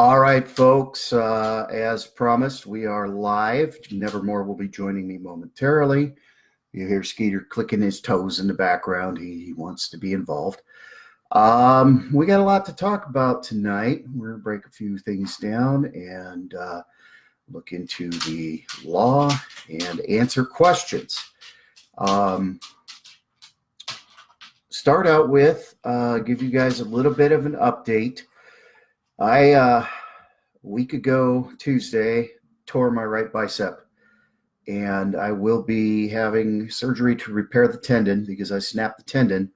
All right, folks, as promised, we are live. Nevermore will be joining me momentarily. You hear Skeeter clicking his toes in the background. He wants to be involved. We got a lot to talk about tonight. We're going to break a few things down and look into the law and answer questions. Start out with give you guys a little bit of an update. A week ago Tuesday, tore my right bicep, and I will be having surgery to repair the tendon because I snapped the tendon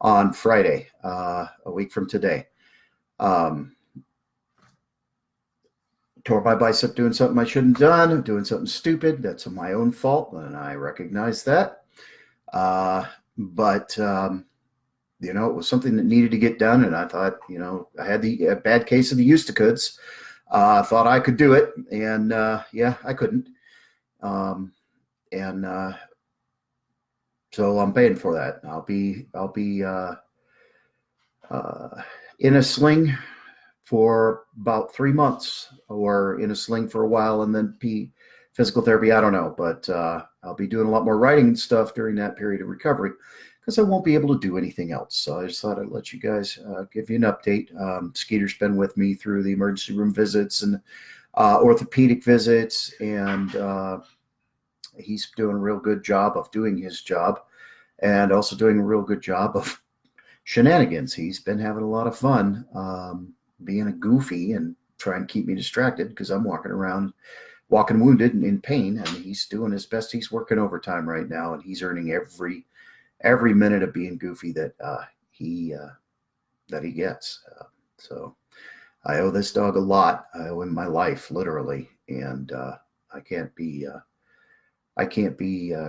on Friday, a week from today. Tore my bicep doing something I shouldn't have done, doing something stupid. That's my own fault, and I recognize that. But it was something that needed to get done, and I thought, I had a bad case of the Eustachids. I thought I could do it, and I couldn't. So I'm paying for that. I'll be in a sling for about 3 months, or in a sling for a while, and then physical therapy. I don't know, but I'll be doing a lot more writing and stuff during that period of recovery, because I won't be able to do anything else. So I just thought I'd let you guys give you an update. Skeeter's been with me through the emergency room visits and orthopedic visits, and he's doing a real good job of doing his job, and also doing a real good job of shenanigans. He's been having a lot of fun being a goofy and trying to keep me distracted, because I'm walking wounded and in pain, and he's doing his best. He's working overtime right now, and he's earning every minute of being goofy that he gets. So I owe this dog a lot. I owe him my life, literally, and I can't be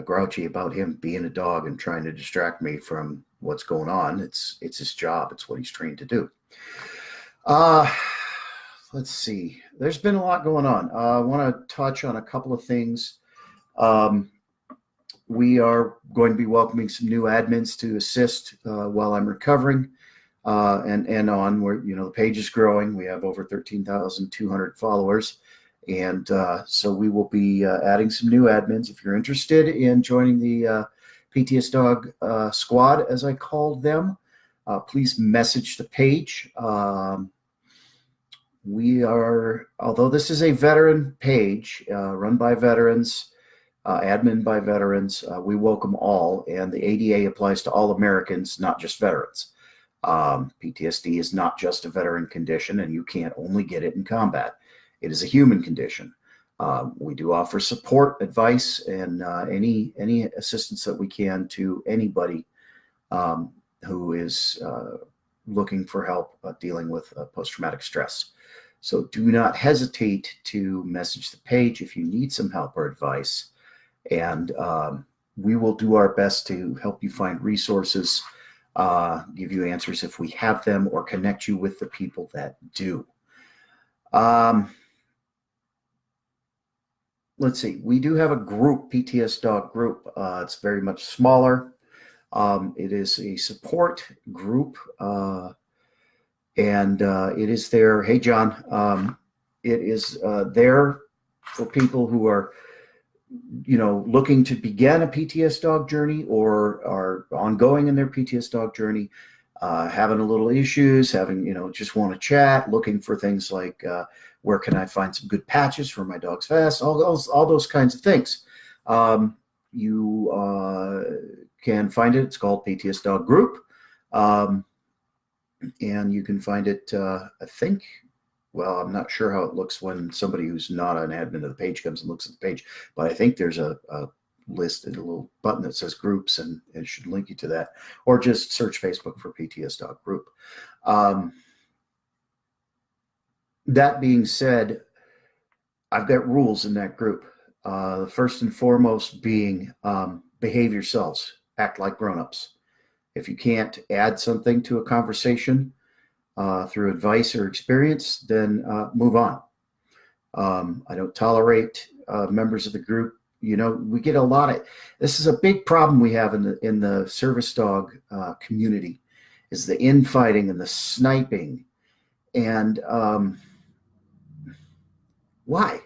grouchy about him being a dog and trying to distract me from what's going on. It's his job. It's what he's trained to do. Let's see. There's been a lot going on. I want to touch on a couple of things. We are going to be welcoming some new admins to assist while I'm recovering, and on where, the page is growing. We have over 13,200 followers. And so we will be adding some new admins. If you're interested in joining the PTSDog squad, as I called them, please message the page. Although this is a veteran page run by veterans, admin by veterans, we welcome all, and the ADA applies to all Americans, not just veterans. PTSD is not just a veteran condition, and you can't only get it in combat. It is a human condition. We do offer support, advice, and any assistance that we can to anybody who is looking for help dealing with post-traumatic stress. So do not hesitate to message the page if you need some help or advice, and we will do our best to help you find resources, give you answers if we have them, or connect you with the people that do. Let's see. We do have a group, PTSDog group. It's very much smaller. It is a support group, and it is there. Hey, John. It is there for people who are, looking to begin a PTSDog journey, or are ongoing in their PTSDog journey, having a little issues, just want to chat, looking for things like where can I find some good patches for my dog's vest, all those kinds of things. You can find it. It's called PTSDog Group, and you can find it, I think. Well, I'm not sure how it looks when somebody who's not an admin of the page comes and looks at the page, but I think there's a list and a little button that says groups, and it should link you to that, or just search Facebook for PTSDog Group. That being said, I've got rules in that group. The first and foremost being behave yourselves, act like grown-ups. If you can't add something to a conversation through advice or experience, then move on. I don't tolerate members of the group. We get a lot of, this is a big problem we have in the service dog community, is the infighting and the sniping. And Why?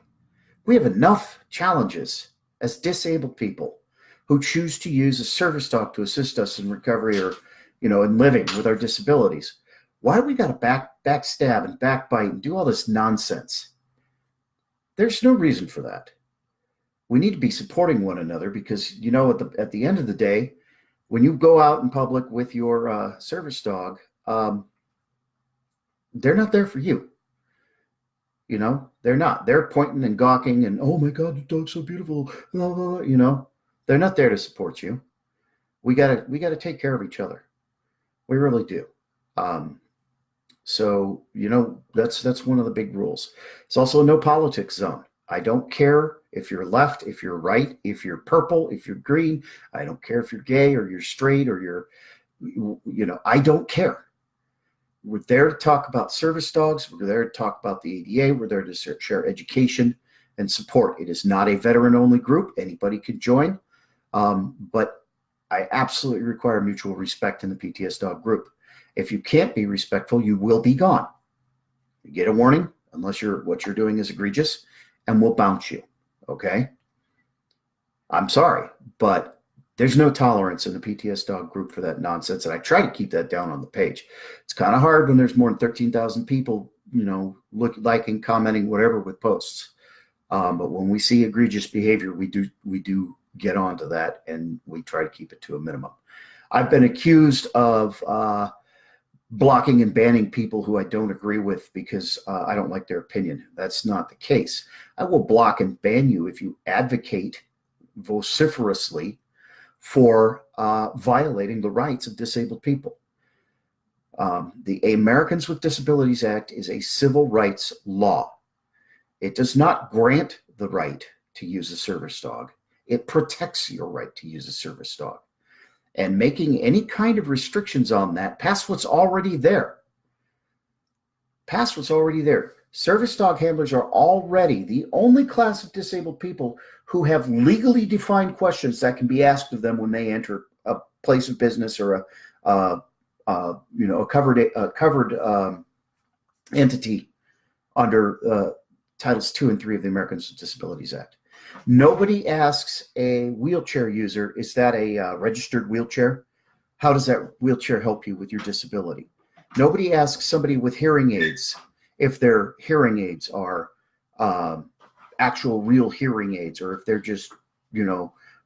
We have enough challenges as disabled people who choose to use a service dog to assist us in recovery or, in living with our disabilities. Why do we got to backstab and backbite and do all this nonsense? There's no reason for that. We need to be supporting one another because, at the end of the day, when you go out in public with your service dog, they're not there for you. They're not. They're pointing and gawking and, oh my God, the dog's so beautiful. Blah, blah, blah. They're not there to support you. We gotta take care of each other. We really do. So that's one of the big rules. It's also a no politics zone. I don't care if you're left, if you're right, if you're purple, if you're green. I don't care if you're gay or you're straight or I don't care. We're there to talk about service dogs. We're there to talk about the ADA. We're there to share education and support. It is not a veteran-only group. Anybody can join. But I absolutely require mutual respect in the PTSDog group. If you can't be respectful, you will be gone. You get a warning, unless what you're doing is egregious, and we'll bounce you, okay? I'm sorry, but there's no tolerance in the PTSDog group for that nonsense, and I try to keep that down on the page. It's kind of hard when there's more than 13,000 people, liking, commenting, whatever with posts. But when we see egregious behavior, we do get onto that, and we try to keep it to a minimum. I've been accused of blocking and banning people who I don't agree with because I don't like their opinion. That's not the case. I will block and ban you if you advocate vociferously for violating the rights of disabled people. The Americans with Disabilities Act is a civil rights law. It does not grant the right to use a service dog. It protects your right to use a service dog. And making any kind of restrictions on that past what's already there. Past what's already there. Service dog handlers are already the only class of disabled people who have legally defined questions that can be asked of them when they enter a place of business or a covered entity under Titles 2 and 3 of the Americans with Disabilities Act. Nobody asks a wheelchair user, is that a registered wheelchair? How does that wheelchair help you with your disability? Nobody asks somebody with hearing aids if their hearing aids are actual real hearing aids, or if they're just,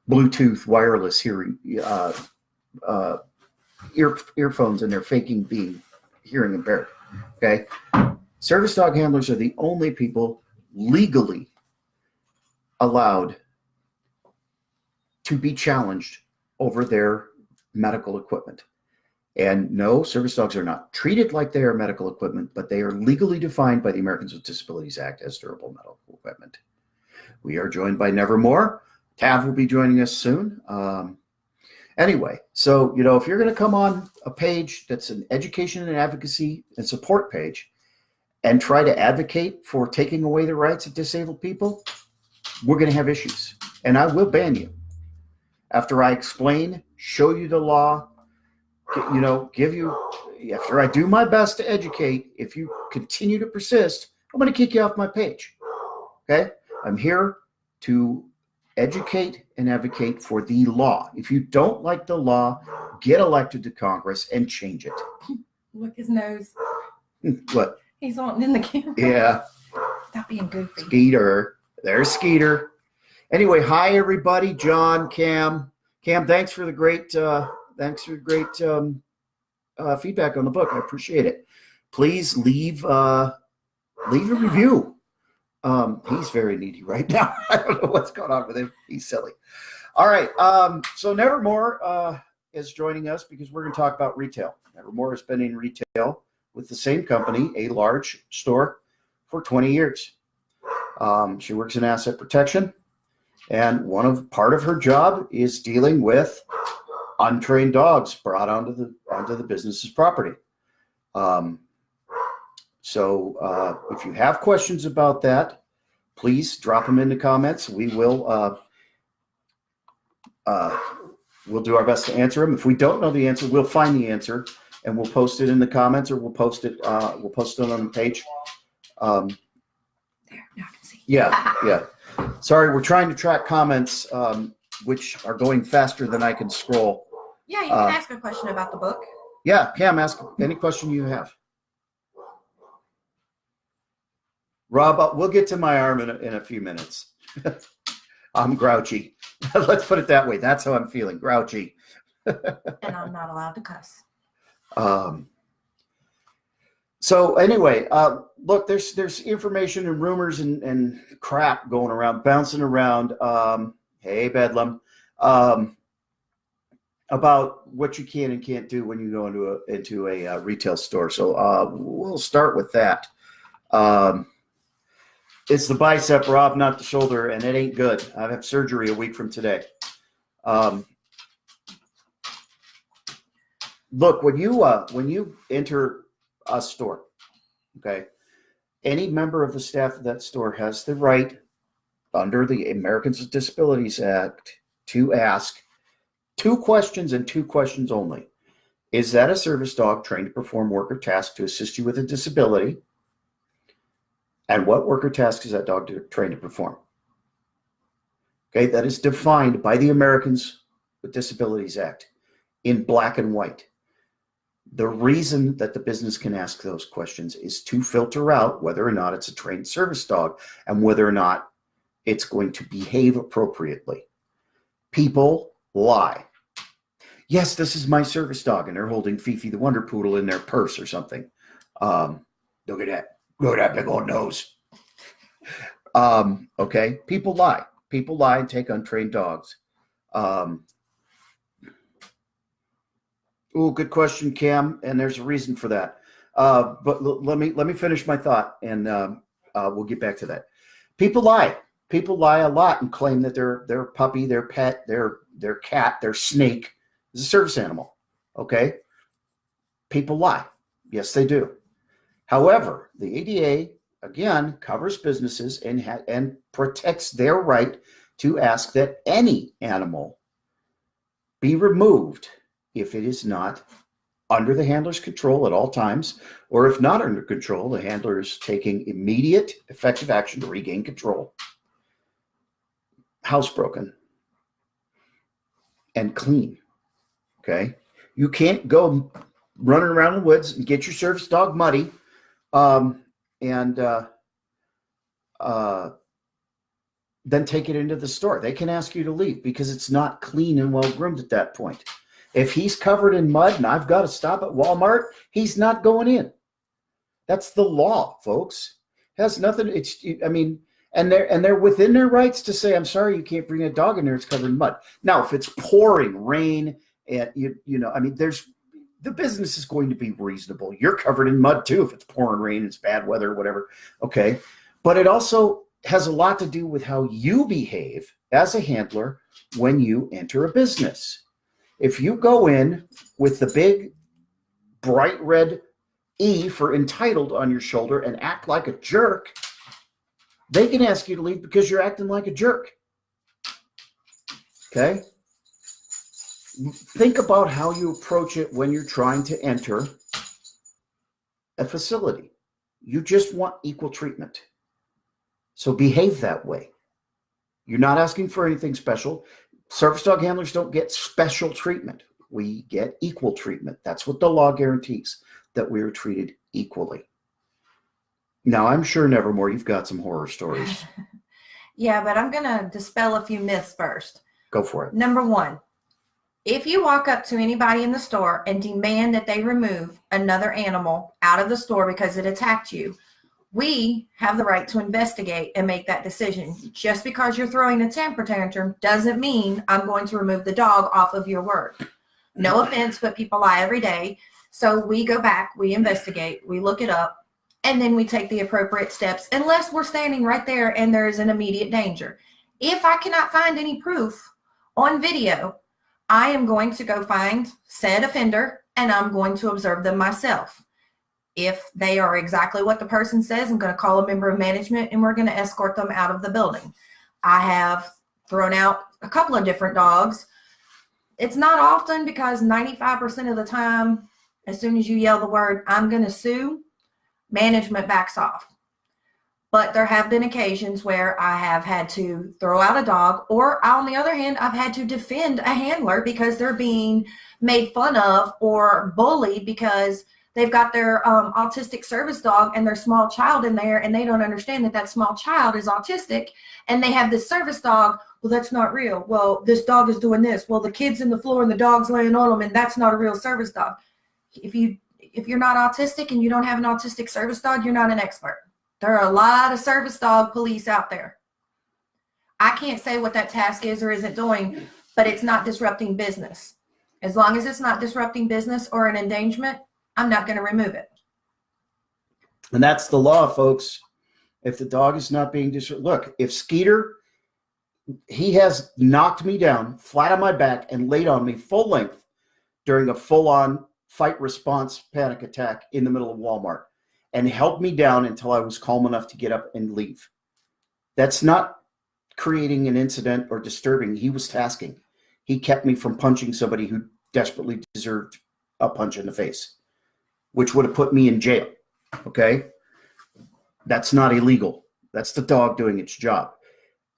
Bluetooth wireless hearing earphones and they're faking being hearing impaired. Okay. Service dog handlers are the only people legally allowed to be challenged over their medical equipment. And no, service dogs are not treated like they are medical equipment, but they are legally defined by the Americans with Disabilities Act as durable medical equipment. We are joined by Nevermore. Tav will be joining us soon. Anyway, so, if you're going to come on a page that's an education and advocacy and support page and try to advocate for taking away the rights of disabled people, we're going to have issues. And I will ban you. After I explain, show you the law, after I do my best to educate, if you continue to persist, I'm going to kick you off my page. Okay? I'm here to educate and advocate for the law. If you don't like the law, get elected to Congress and change it. Look, his nose. What? He's on in the camera. Yeah. Stop being goofy. Skeeter. There's Skeeter. Anyway, hi everybody. John, Cam. Cam, thanks for the great feedback on the book. I appreciate it. Please leave a review. He's very needy right now. I don't know what's going on with him. He's silly. All right. So Nevermore is joining us because we're going to talk about retail. Nevermore has been in retail with the same company, a large store, for 20 years. She works in asset protection, and part of her job is dealing with untrained dogs brought onto the business's property. So if you have questions about that, please drop them in the comments. We will we'll do our best to answer them. If we don't know the answer, we'll find the answer and we'll post it in the comments, or we'll post it on the page. There, now I can see. Yeah. Sorry, we're trying to track comments, which are going faster than I can scroll. Yeah, you can ask a question about the book. Yeah, Pam, ask any question you have. Rob, we'll get to my arm in a few minutes. I'm grouchy. Let's put it that way. That's how I'm feeling, grouchy. And I'm not allowed to cuss. So anyway, look, there's information and rumors and crap going around, bouncing around. Hey, Bedlam, about what you can and can't do when you go into a retail store. So we'll start with that. It's the bicep, Rob, not the shoulder, and it ain't good. I have surgery a week from today. Look, when you enter a store, okay, any member of the staff of that store has the right, under the Americans with Disabilities Act, to ask 2 questions and 2 questions only. Is that a service dog trained to perform work or task to assist you with a disability? And what work or task is that dog trained to perform? Okay, that is defined by the Americans with Disabilities Act in black and white. The reason that the business can ask those questions is to filter out whether or not it's a trained service dog and whether or not it's going to behave appropriately. People lie. Yes, this is my service dog, and they're holding Fifi the Wonder Poodle in their purse or something. Look at that. Look at that big old nose. Okay, people lie. People lie and take untrained dogs. Good question, Cam, and there's a reason for that. But let me finish my thought, and we'll get back to that. People lie. People lie a lot and claim that their puppy, their pet, their cat, their snake is a service animal. Okay, people lie. Yes, they do. However, the ADA again covers businesses and protects their right to ask that any animal be removed if it is not under the handler's control at all times, or if not under control, the handler is taking immediate effective action to regain control. Housebroken and clean. Okay, you can't go running around the woods and get your service dog muddy, and then take it into the store. They can ask you to leave because it's not clean and well groomed at that point. If he's covered in mud and I've got to stop at Walmart, he's not going in. That's the law, folks. It has nothing. And they're within their rights to say, I'm sorry, you can't bring a dog in there. It's covered in mud. Now, if it's pouring rain and the business is going to be reasonable. You're covered in mud too if it's pouring rain, it's bad weather, whatever. Okay, but it also has a lot to do with how you behave as a handler when you enter a business. If you go in with the big bright red E for entitled on your shoulder and act like a jerk, they can ask you to leave because you're acting like a jerk. Okay? Think about how you approach it when you're trying to enter a facility. You just want equal treatment. So behave that way. You're not asking for anything special. Service dog handlers don't get special treatment. We get equal treatment. That's what the law guarantees, that we are treated equally. Now, I'm sure, Nevermore, you've got some horror stories. Yeah, but I'm going to dispel a few myths first. Go for it. Number 1, if you walk up to anybody in the store and demand that they remove another animal out of the store because it attacked you, we have the right to investigate and make that decision. Just because you're throwing a temper tantrum doesn't mean I'm going to remove the dog off of your word. No offense, but people lie every day. So we go back, we investigate, we look it up, and then we take the appropriate steps unless we're standing right there and there is an immediate danger. If I cannot find any proof on video, I am going to go find said offender and I'm going to observe them myself. If they are exactly what the person says, I'm going to call a member of management and we're going to escort them out of the building. I have thrown out a couple of different dogs. It's not often because 95% of the time, as soon as you yell the word, I'm going to sue, management backs off. But there have been occasions where I have had to throw out a dog, or on the other hand, I've had to defend a handler because they're being made fun of or bullied because they've got their autistic service dog and their small child in there, and they don't understand that that small child is autistic, and they have this service dog. Well, that's not real. Well, this dog is doing this. Well, the kid's in the floor and the dog's laying on them, and that's not a real service dog. If you're not autistic and you don't have an autistic service dog, you're not an expert. There are a lot of service dog police out there. I can't say what that task is or isn't doing, but it's not disrupting business. As long as it's not disrupting business or an endangerment, I'm not going to remove it. And that's the law, folks. If the dog is not being look, if Skeeter, he has knocked me down flat on my back and laid on me full length during a full-on fight response panic attack in the middle of Walmart and held me down until I was calm enough to get up and leave. That's not creating an incident or disturbing. He was tasking. He kept me from punching somebody who desperately deserved a punch in the face, which would have put me in jail. Okay? That's not illegal. That's the dog doing its job.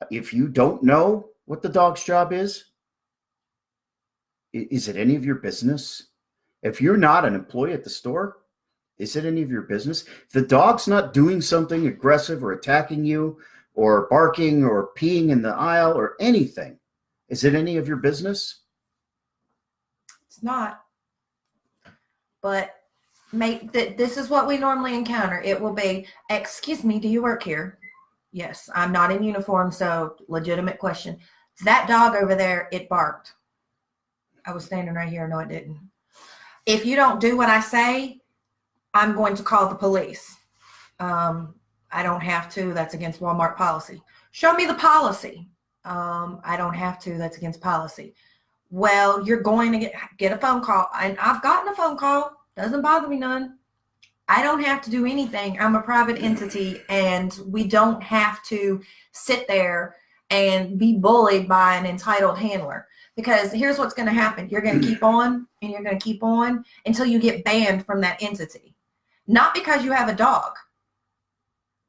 If you don't know what the dog's job is it any of your business? If you're not an employee at the store, is it any of your business? If the dog's not doing something aggressive or attacking you or barking or peeing in the aisle or anything, is it any of your business? It's not. But this is what we normally encounter. It will be, excuse me, do you work here? Yes, I'm not in uniform, so legitimate question. That dog over there, it barked. I was standing right here. No, it didn't. If you don't do what I say, I'm going to call the police. I don't have to. That's against Walmart policy. Show me the policy. I don't have to. That's against policy. Well, you're going to get a phone call. And I've gotten a phone call. Doesn't bother me none. I don't have to do anything. I'm a private entity, and we don't have to sit there and be bullied by an entitled handler. Because here's what's going to happen. You're going to keep on, and you're going to keep on until you get banned from that entity. Not because you have a dog,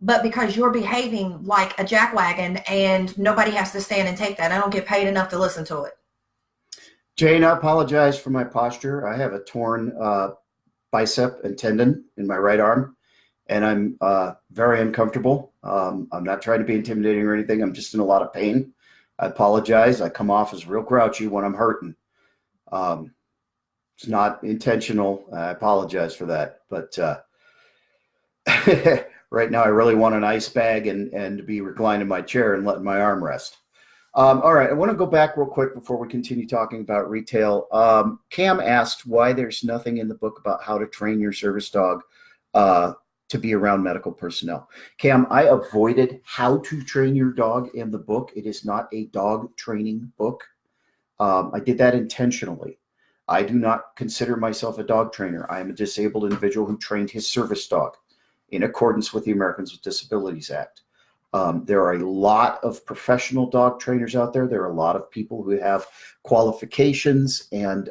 but because you're behaving like a jackwagon, and nobody has to stand and take that. I don't get paid enough to listen to it. Jane, I apologize for my posture. I have a torn bicep and tendon in my right arm, and I'm very uncomfortable. I'm not trying to be intimidating or anything. I'm just in a lot of pain. I apologize. I come off as real grouchy when I'm hurting. It's not intentional. I apologize for that. But right now I really want an ice bag and to be reclined in my chair and letting my arm rest. All right, I want to go back real quick before we continue talking about retail. Cam asked why there's nothing in the book about how to train your service dog to be around medical personnel. Cam, I avoided how to train your dog in the book. It is not a dog training book. I did that intentionally. I do not consider myself a dog trainer. I am a disabled individual who trained his service dog in accordance with the Americans with Disabilities Act. There are a lot of professional dog trainers out there. There are a lot of people who have qualifications and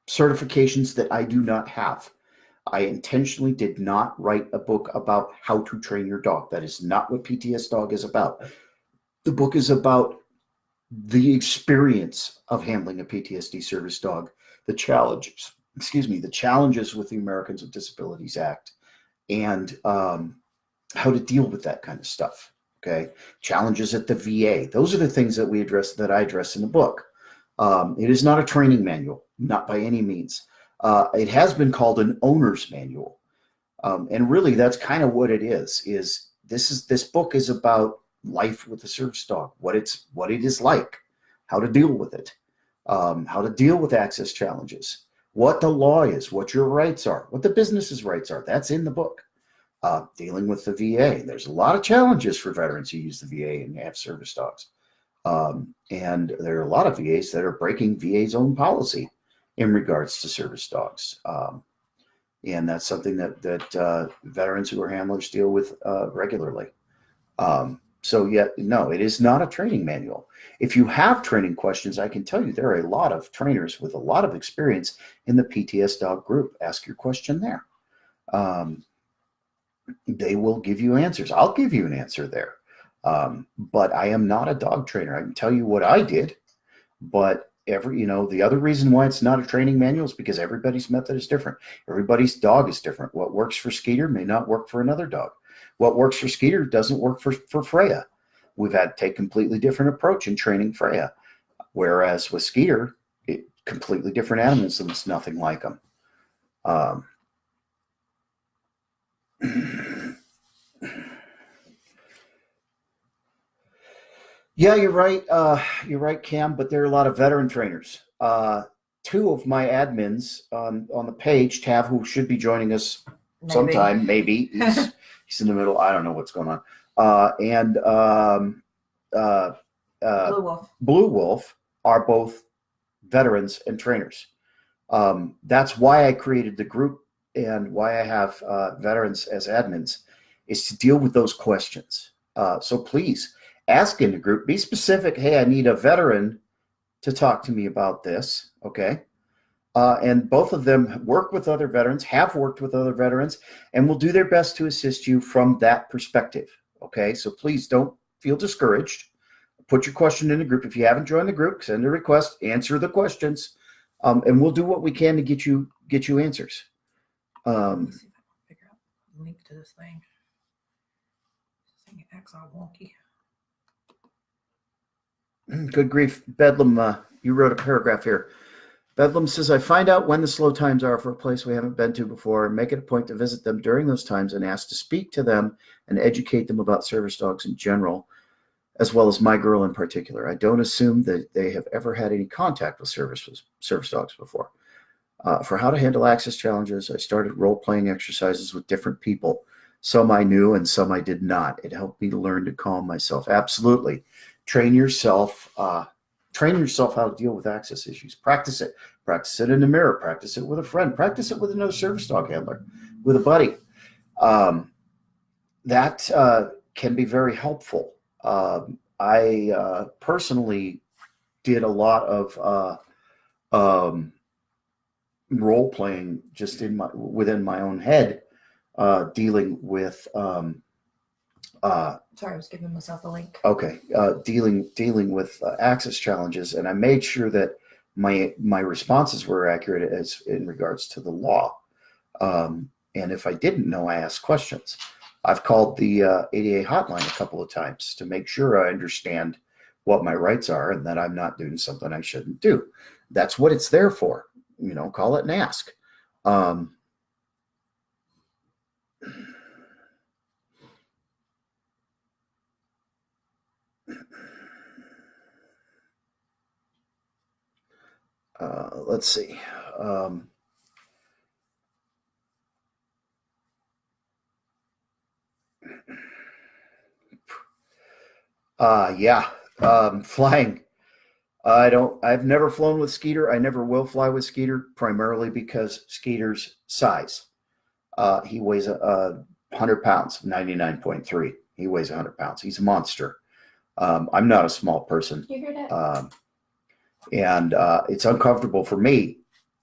certifications that I do not have. I intentionally did not write a book about how to train your dog. That is not what PTSDog is about. The book is about the experience of handling a PTSD service dog, the challenges with the Americans with Disabilities Act, and how to deal with that kind of stuff. Okay, challenges at the VA. Those are the things that I address in the book. It is not a training manual, not by any means. It has been called an owner's manual, and really that's kind of what it is. This book is about life with a service dog, what it is like, how to deal with it, how to deal with access challenges, what the law is, what your rights are, what the business's rights are. That's in the book. Dealing with the VA. There's a lot of challenges for veterans who use the VA and have service dogs. And there are a lot of VAs that are breaking VA's own policy in regards to service dogs. And that's something that veterans who are handlers deal with regularly. So no, it is not a training manual. If you have training questions, I can tell you there are a lot of trainers with a lot of experience in the PTSDog group. Ask your question there. they will give you answers. I'll give you an answer there. But I am not a dog trainer. I can tell you what I did, but the other reason why it's not a training manual is because everybody's method is different. Everybody's dog is different. What works for Skeeter may not work for another dog. What works for Skeeter doesn't work for Freya. We've had to take a completely different approach in training Freya. Whereas with Skeeter, completely different animals, and it's nothing like them. Yeah, you're right. You're right, Cam. But there are a lot of veteran trainers. Two of my admins on the page, Tav, who should be joining us sometime, maybe he's in the middle. I don't know what's going on. And Blue Wolf are both veterans and trainers. That's why I created the group and why I have veterans as admins, is to deal with those questions. So please ask in the group, be specific. Hey, I need a veteran to talk to me about this. Okay. And both of them work with other veterans, have worked with other veterans, and will do their best to assist you from that perspective. Okay. So please don't feel discouraged. Put your question in the group. If you haven't joined the group, send a request, answer the questions, and we'll do what we can to get you answers. Let me see if I can figure out the link to this thing. This thing acts all wonky. Good grief. Bedlam, you wrote a paragraph here. Bedlam says, I find out when the slow times are for a place we haven't been to before and make it a point to visit them during those times and ask to speak to them and educate them about service dogs in general, as well as my girl in particular. I don't assume that they have ever had any contact with service dogs before. For how to handle access challenges, I started role-playing exercises with different people. Some I knew and some I did not. It helped me to learn to calm myself. Absolutely. Train yourself how to deal with access issues. Practice it. Practice it in the mirror. Practice it with a friend. Practice it with another service dog handler, with a buddy. That can be very helpful. I personally did a lot of role playing just within my own head, dealing with. Sorry, I was giving myself a link. Okay, dealing with access challenges, and I made sure that my responses were accurate as in regards to the law. And if I didn't know, I asked questions. I've called the ADA hotline a couple of times to make sure I understand what my rights are and that I'm not doing something I shouldn't do. That's what it's there for. Call it and ask. Let's see. Flying. I've never flown with Skeeter. I never will fly with Skeeter, primarily because Skeeter's size. He weighs 100 pounds, 99.3. He weighs 100 pounds. He's a monster. I'm not a small person. You hear that? And it's uncomfortable for me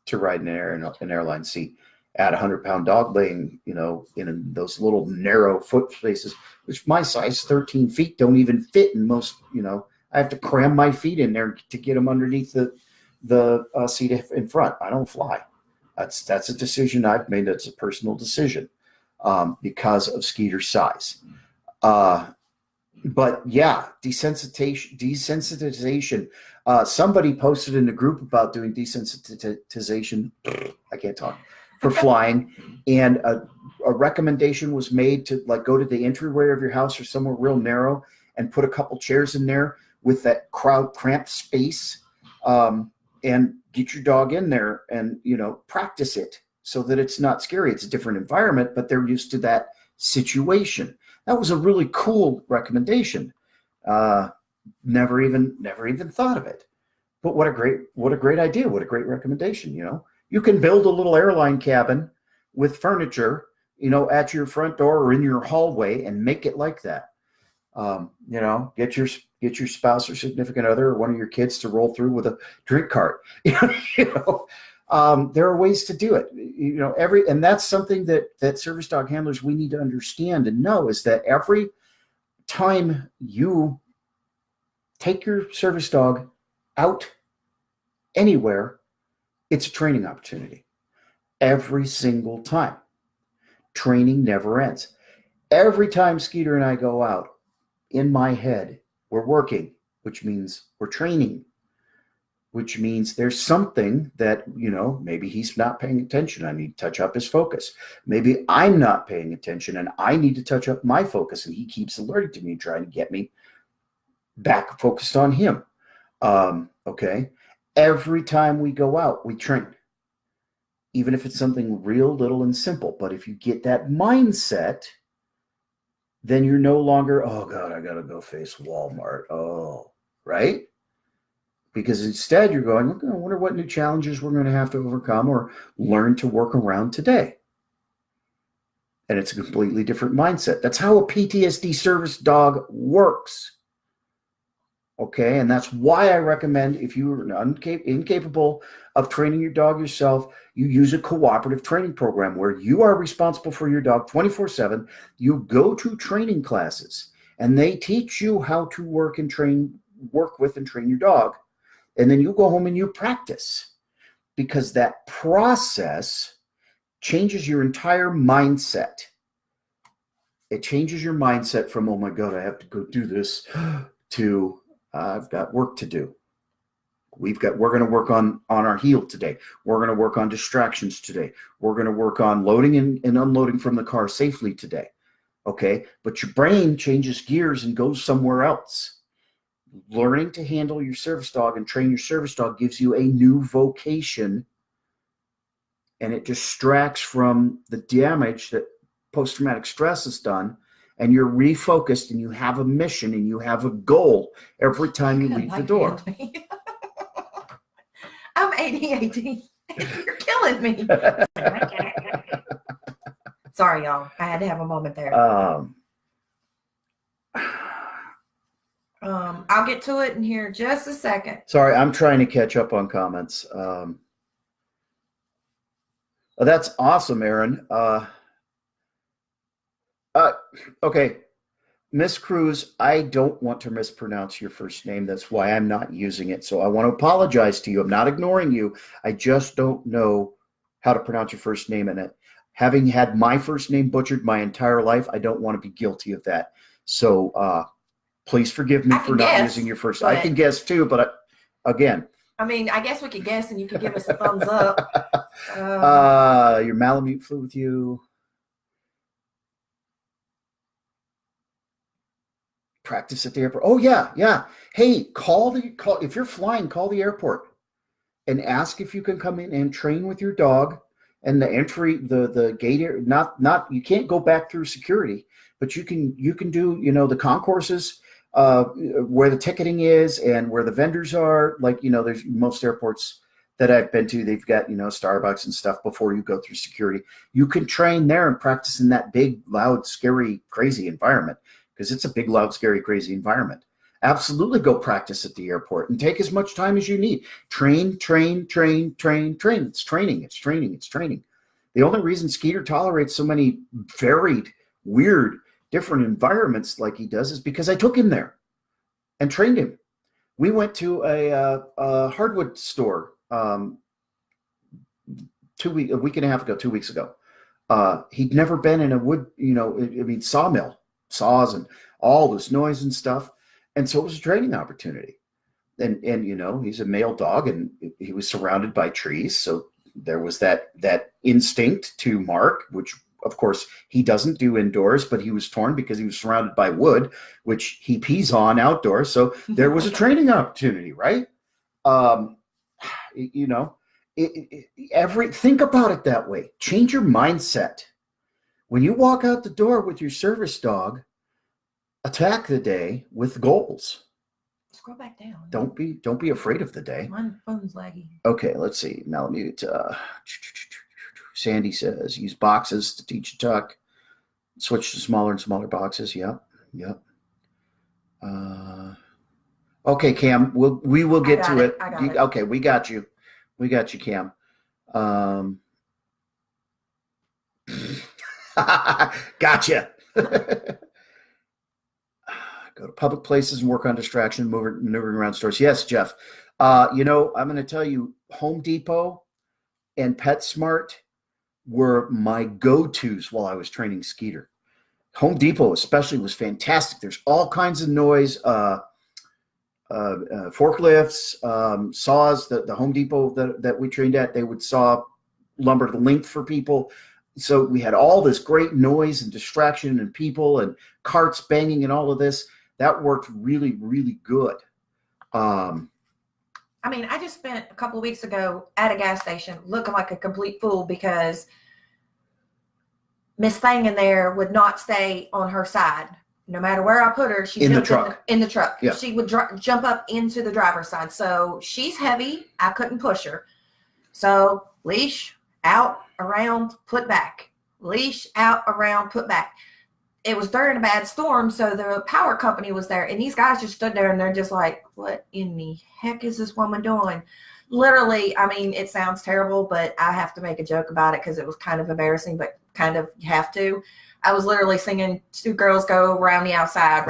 to ride an airline seat at 100-pound dog laying, in those little narrow foot spaces, which my size 13 feet don't even fit in most, I have to cram my feet in there to get them underneath the seat in front. I don't fly. That's a decision I've made. That's a personal decision because of Skeeter's size. But yeah, desensitization. Somebody posted in the group about doing desensitization. I can't talk. For flying, and a recommendation was made to go to the entryway of your house or somewhere real narrow and put a couple chairs in there with that cramped space, and get your dog in there and practice it so that it's not scary. It's a different environment, but they're used to that situation. That was a really cool recommendation. Never even thought of it. But what a great idea. What a great recommendation. You can build a little airline cabin with furniture, at your front door or in your hallway and make it like that. Get your spouse or significant other or one of your kids to roll through with a drink cart. There are ways to do it. And that's something that service dog handlers, we need to understand and know, is that every time you take your service dog out anywhere, it's a training opportunity. Every single time. Training never ends. Every time Skeeter and I go out, in my head, we're working, which means we're training, which means there's something that, maybe he's not paying attention. I need to touch up his focus. Maybe I'm not paying attention and I need to touch up my focus, and he keeps alerting to me, trying to get me back focused on him. Okay. Every time we go out, we train, even if it's something real little and simple. But if you get that mindset, then you're no longer, oh God, I got to go face Walmart. Oh, right? Because instead you're going, okay, I wonder what new challenges we're going to have to overcome or learn to work around today. And it's a completely different mindset. That's how a PTSD service dog works. Okay, and that's why I recommend, if you're incapable of training your dog yourself, you use a cooperative training program where you are responsible for your dog 24/7. You go to training classes and they teach you how to work with and train your dog. And then you go home and you practice, because that process changes your entire mindset. It changes your mindset from, oh my God, I have to go do this, to I've got work to do. We're going to work on our heel today. We're going to work on distractions today. We're going to work on loading and unloading from the car safely today. Okay. But your brain changes gears and goes somewhere else. Learning to handle your service dog and train your service dog gives you a new vocation, and it distracts from the damage that post-traumatic stress has done. And you're refocused and you have a mission and you have a goal every time you leave the door. I'm ADHD. You're killing me. Sorry, y'all. I had to have a moment there. I'll get to it in here just a second. Sorry, I'm trying to catch up on comments. That's awesome, Aaron. Okay, Miss Cruz, I don't want to mispronounce your first name. That's why I'm not using it. So I want to apologize to you. I'm not ignoring you. I just don't know how to pronounce your first name. And having had my first name butchered my entire life, I don't want to be guilty of that. So please forgive me for not using your first. I can guess too, but again. I mean, I guess we could guess and you could give us a thumbs up. Your Malamute flew with you. Practice at the airport. Oh yeah. Hey, call if you're flying, call the airport and ask if you can come in and train with your dog. And the entry, the gate, not you can't go back through security, but you can do the concourses where the ticketing is and where the vendors are. Like there's most airports that I've been to, they've got Starbucks and stuff before you go through security. You can train there and practice in that big, loud, scary, crazy environment. Because it's a big, loud, scary, crazy environment. Absolutely go practice at the airport and take as much time as you need. Train. It's training. The only reason Skeeter tolerates so many varied, weird, different environments like he does is because I took him there and trained him. We went to a hardwood store a week and a half ago, 2 weeks ago. He'd never been in a wood, sawmill. Saws and all this noise and stuff, and so it was a training opportunity. And he's a male dog, and he was surrounded by trees, so there was that instinct to mark, which of course he doesn't do indoors, but he was torn because he was surrounded by wood, which he pees on outdoors. So there was a training opportunity, right? Think about it that way. Change your mindset. When you walk out the door with your service dog, attack the day with goals. Scroll back down. Don't be afraid of the day. My phone's laggy. Okay, let's see. Malamute. Sandy says, use boxes to teach a tuck. Switch to smaller and smaller boxes. Yep. Okay, Cam. We will get to it. I got it. Okay, we got you. We got you, Cam. Um, gotcha. Go to public places and work on distraction, maneuvering around stores. Yes, Jeff. I'm going to tell you, Home Depot and PetSmart were my go-tos while I was training Skeeter. Home Depot especially was fantastic. There's all kinds of noise, forklifts, saws. The Home Depot that we trained at, they would saw lumber to length for people. So we had all this great noise and distraction and people and carts banging and all of this. That worked really, really good. I just spent a couple of weeks ago at a gas station looking like a complete fool because Miss Thing in there would not stay on her side. No matter where I put her, she In the jumped truck. in the truck. Yeah. She would jump up into the driver's side. So she's heavy. I couldn't push her. So leash, out, around, put back. Leash, out, around, put back. It was during a bad storm, so the power company was there, and these guys just stood there, and they're just like, what in the heck is this woman doing? Literally, it sounds terrible, but I have to make a joke about it because it was kind of embarrassing, but kind of you have to. I was literally singing, two girls go round the outside,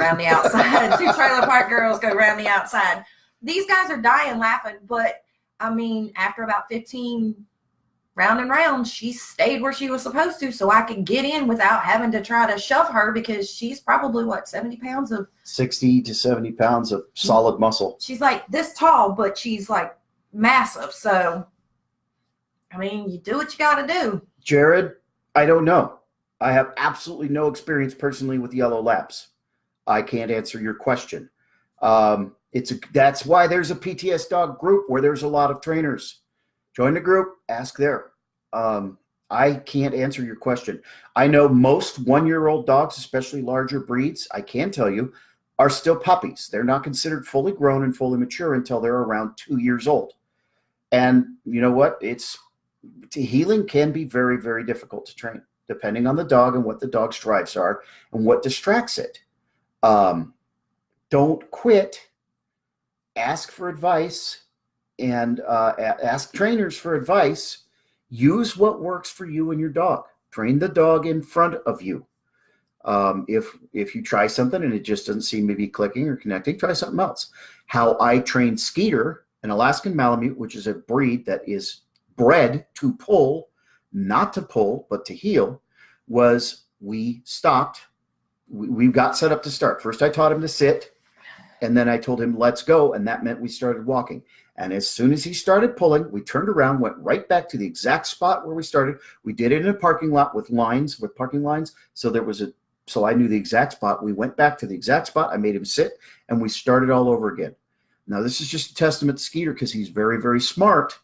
two trailer park girls go round the outside. These guys are dying laughing, but, after about 15 round and round, she stayed where she was supposed to, so I could get in without having to try to shove her because she's probably 70 pounds of 60 to 70 pounds of solid muscle. She's like this tall, but she's like massive. So, you do what you got to do. Jared, I don't know. I have absolutely no experience personally with yellow labs. I can't answer your question. That's why there's a PTSDog group where there's a lot of trainers. Join the group, ask there. I can't answer your question. I know most 1-year-old dogs, especially larger breeds, I can tell you, are still puppies. They're not considered fully grown and fully mature until they're around 2 years old. And you know what? Healing can be very, very difficult to train, depending on the dog and what the dog's drives are and what distracts it. Don't quit. Ask for advice. And ask trainers for advice. Use what works for you and your dog. Train the dog in front of you. If you try something and it just doesn't seem to be clicking or connecting, try something else. How I trained Skeeter, an Alaskan Malamute, which is a breed that is bred to pull, not to pull, but to heel, was we stopped. We got set up to start. First, I taught him to sit, and then I told him, let's go, and that meant we started walking. And as soon as he started pulling, we turned around, went right back to the exact spot where we started. We did it in a parking lot with parking lines. So I knew the exact spot. We went back to the exact spot. I made him sit, and we started all over again. Now, this is just a testament to Skeeter because he's very, very smart.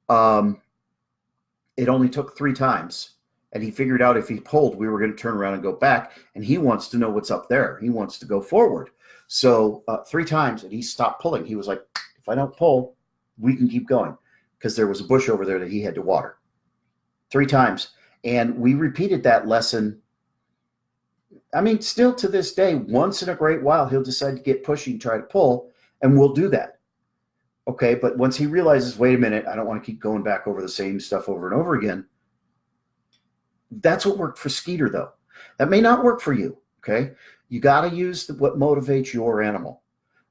It only took 3 times, and he figured out if he pulled, we were going to turn around and go back, and he wants to know what's up there. He wants to go forward. So 3 times, and he stopped pulling. He was like, if I don't pull, we can keep going, because there was a bush over there that he had to water. 3 times. And we repeated that lesson. Still to this day, once in a great while, he'll decide to get pushy and try to pull, and we'll do that. Okay, but once he realizes, wait a minute, I don't want to keep going back over the same stuff over and over again. That's what worked for Skeeter, though. That may not work for you, okay? You got to use what motivates your animal,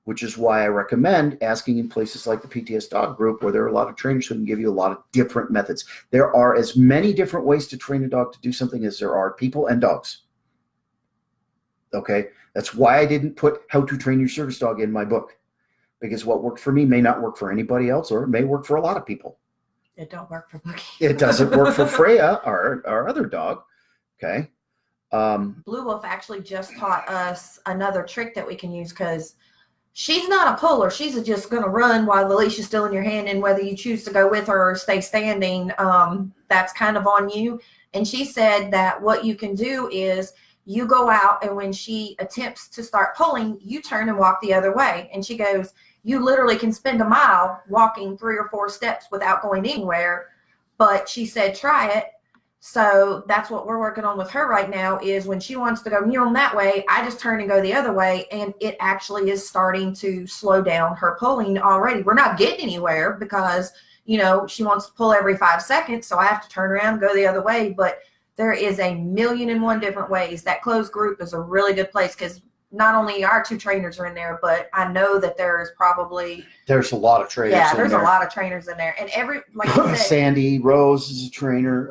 which is why I recommend asking in places like the PTSDog group, where there are a lot of trainers who can give you a lot of different methods. There are as many different ways to train a dog to do something as there are people and dogs. Okay? That's why I didn't put How to Train Your Service Dog in my book, because what worked for me may not work for anybody else, or it may work for a lot of people. It don't work for Boogie. It doesn't work for Freya, our other dog. Okay? Blue Wolf actually just taught us another trick that we can use, because she's not a puller. She's just going to run while the leash is still in your hand, and whether you choose to go with her or stay standing, that's kind of on you. And she said that what you can do is you go out, and when she attempts to start pulling, you turn and walk the other way. And she goes, you literally can spend a mile walking 3 or 4 steps without going anywhere. But she said, try it. So that's what we're working on with her right now, is when she wants to go mule that way, I just turn and go the other way, and it actually is starting to slow down her pulling already. We're not getting anywhere because, she wants to pull every 5 seconds, so I have to turn around and go the other way. But there is a million and one different ways. That closed group is a really good place because not only our 2 trainers are in there, but I know that there's a lot of trainers. Yeah, there's a lot of trainers in there. And like you said, Sandy Rose is a trainer.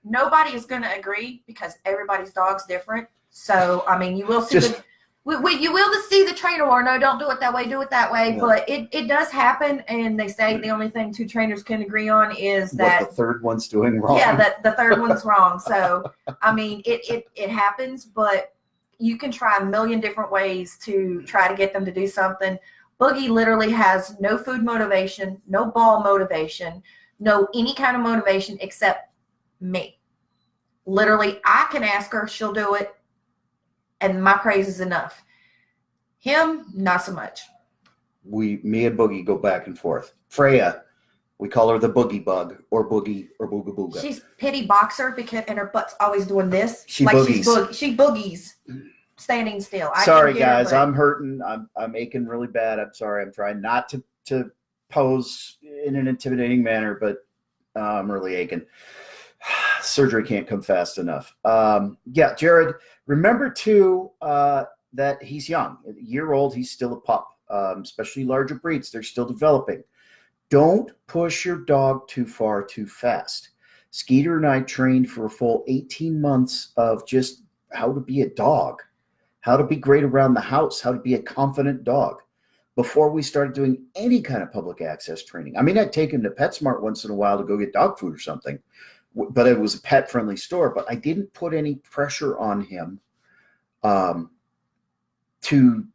Nobody is going to agree because everybody's dog's different. So, I mean, you will see you will see the trainer or no, don't do it that way, do it that way. Yeah. But it does happen. And they say the only thing 2 trainers can agree on is that what the third one's doing wrong. Yeah, that the third one's wrong. So, I mean, it happens, but you can try a million different ways to try to get them to do something. Boogie literally has no food motivation, no ball motivation, no any kind of motivation except me. Literally, I can ask her, she'll do it, and my praise is enough. Him, not so much. Me and Boogie go back and forth. Freya, we call her the Boogie Bug or Boogie or Booga Booga. She's pity boxer and her butt's always doing this. She boogies. She boogies, standing still. Sorry, guys, I'm hurting. I'm aching really bad. I'm sorry. I'm trying not to pose in an intimidating manner, but I'm really aching. Surgery can't come fast enough. Yeah, Jared, remember too that he's young. A year old, he's still a pup, especially larger breeds. They're still developing. Don't push your dog too far too fast. Skeeter and I trained for a full 18 months of just how to be a dog, how to be great around the house, how to be a confident dog before we started doing any kind of public access training. I mean, I'd take him to PetSmart once in a while to go get dog food or something, but it was a pet-friendly store. But I didn't put any pressure on him to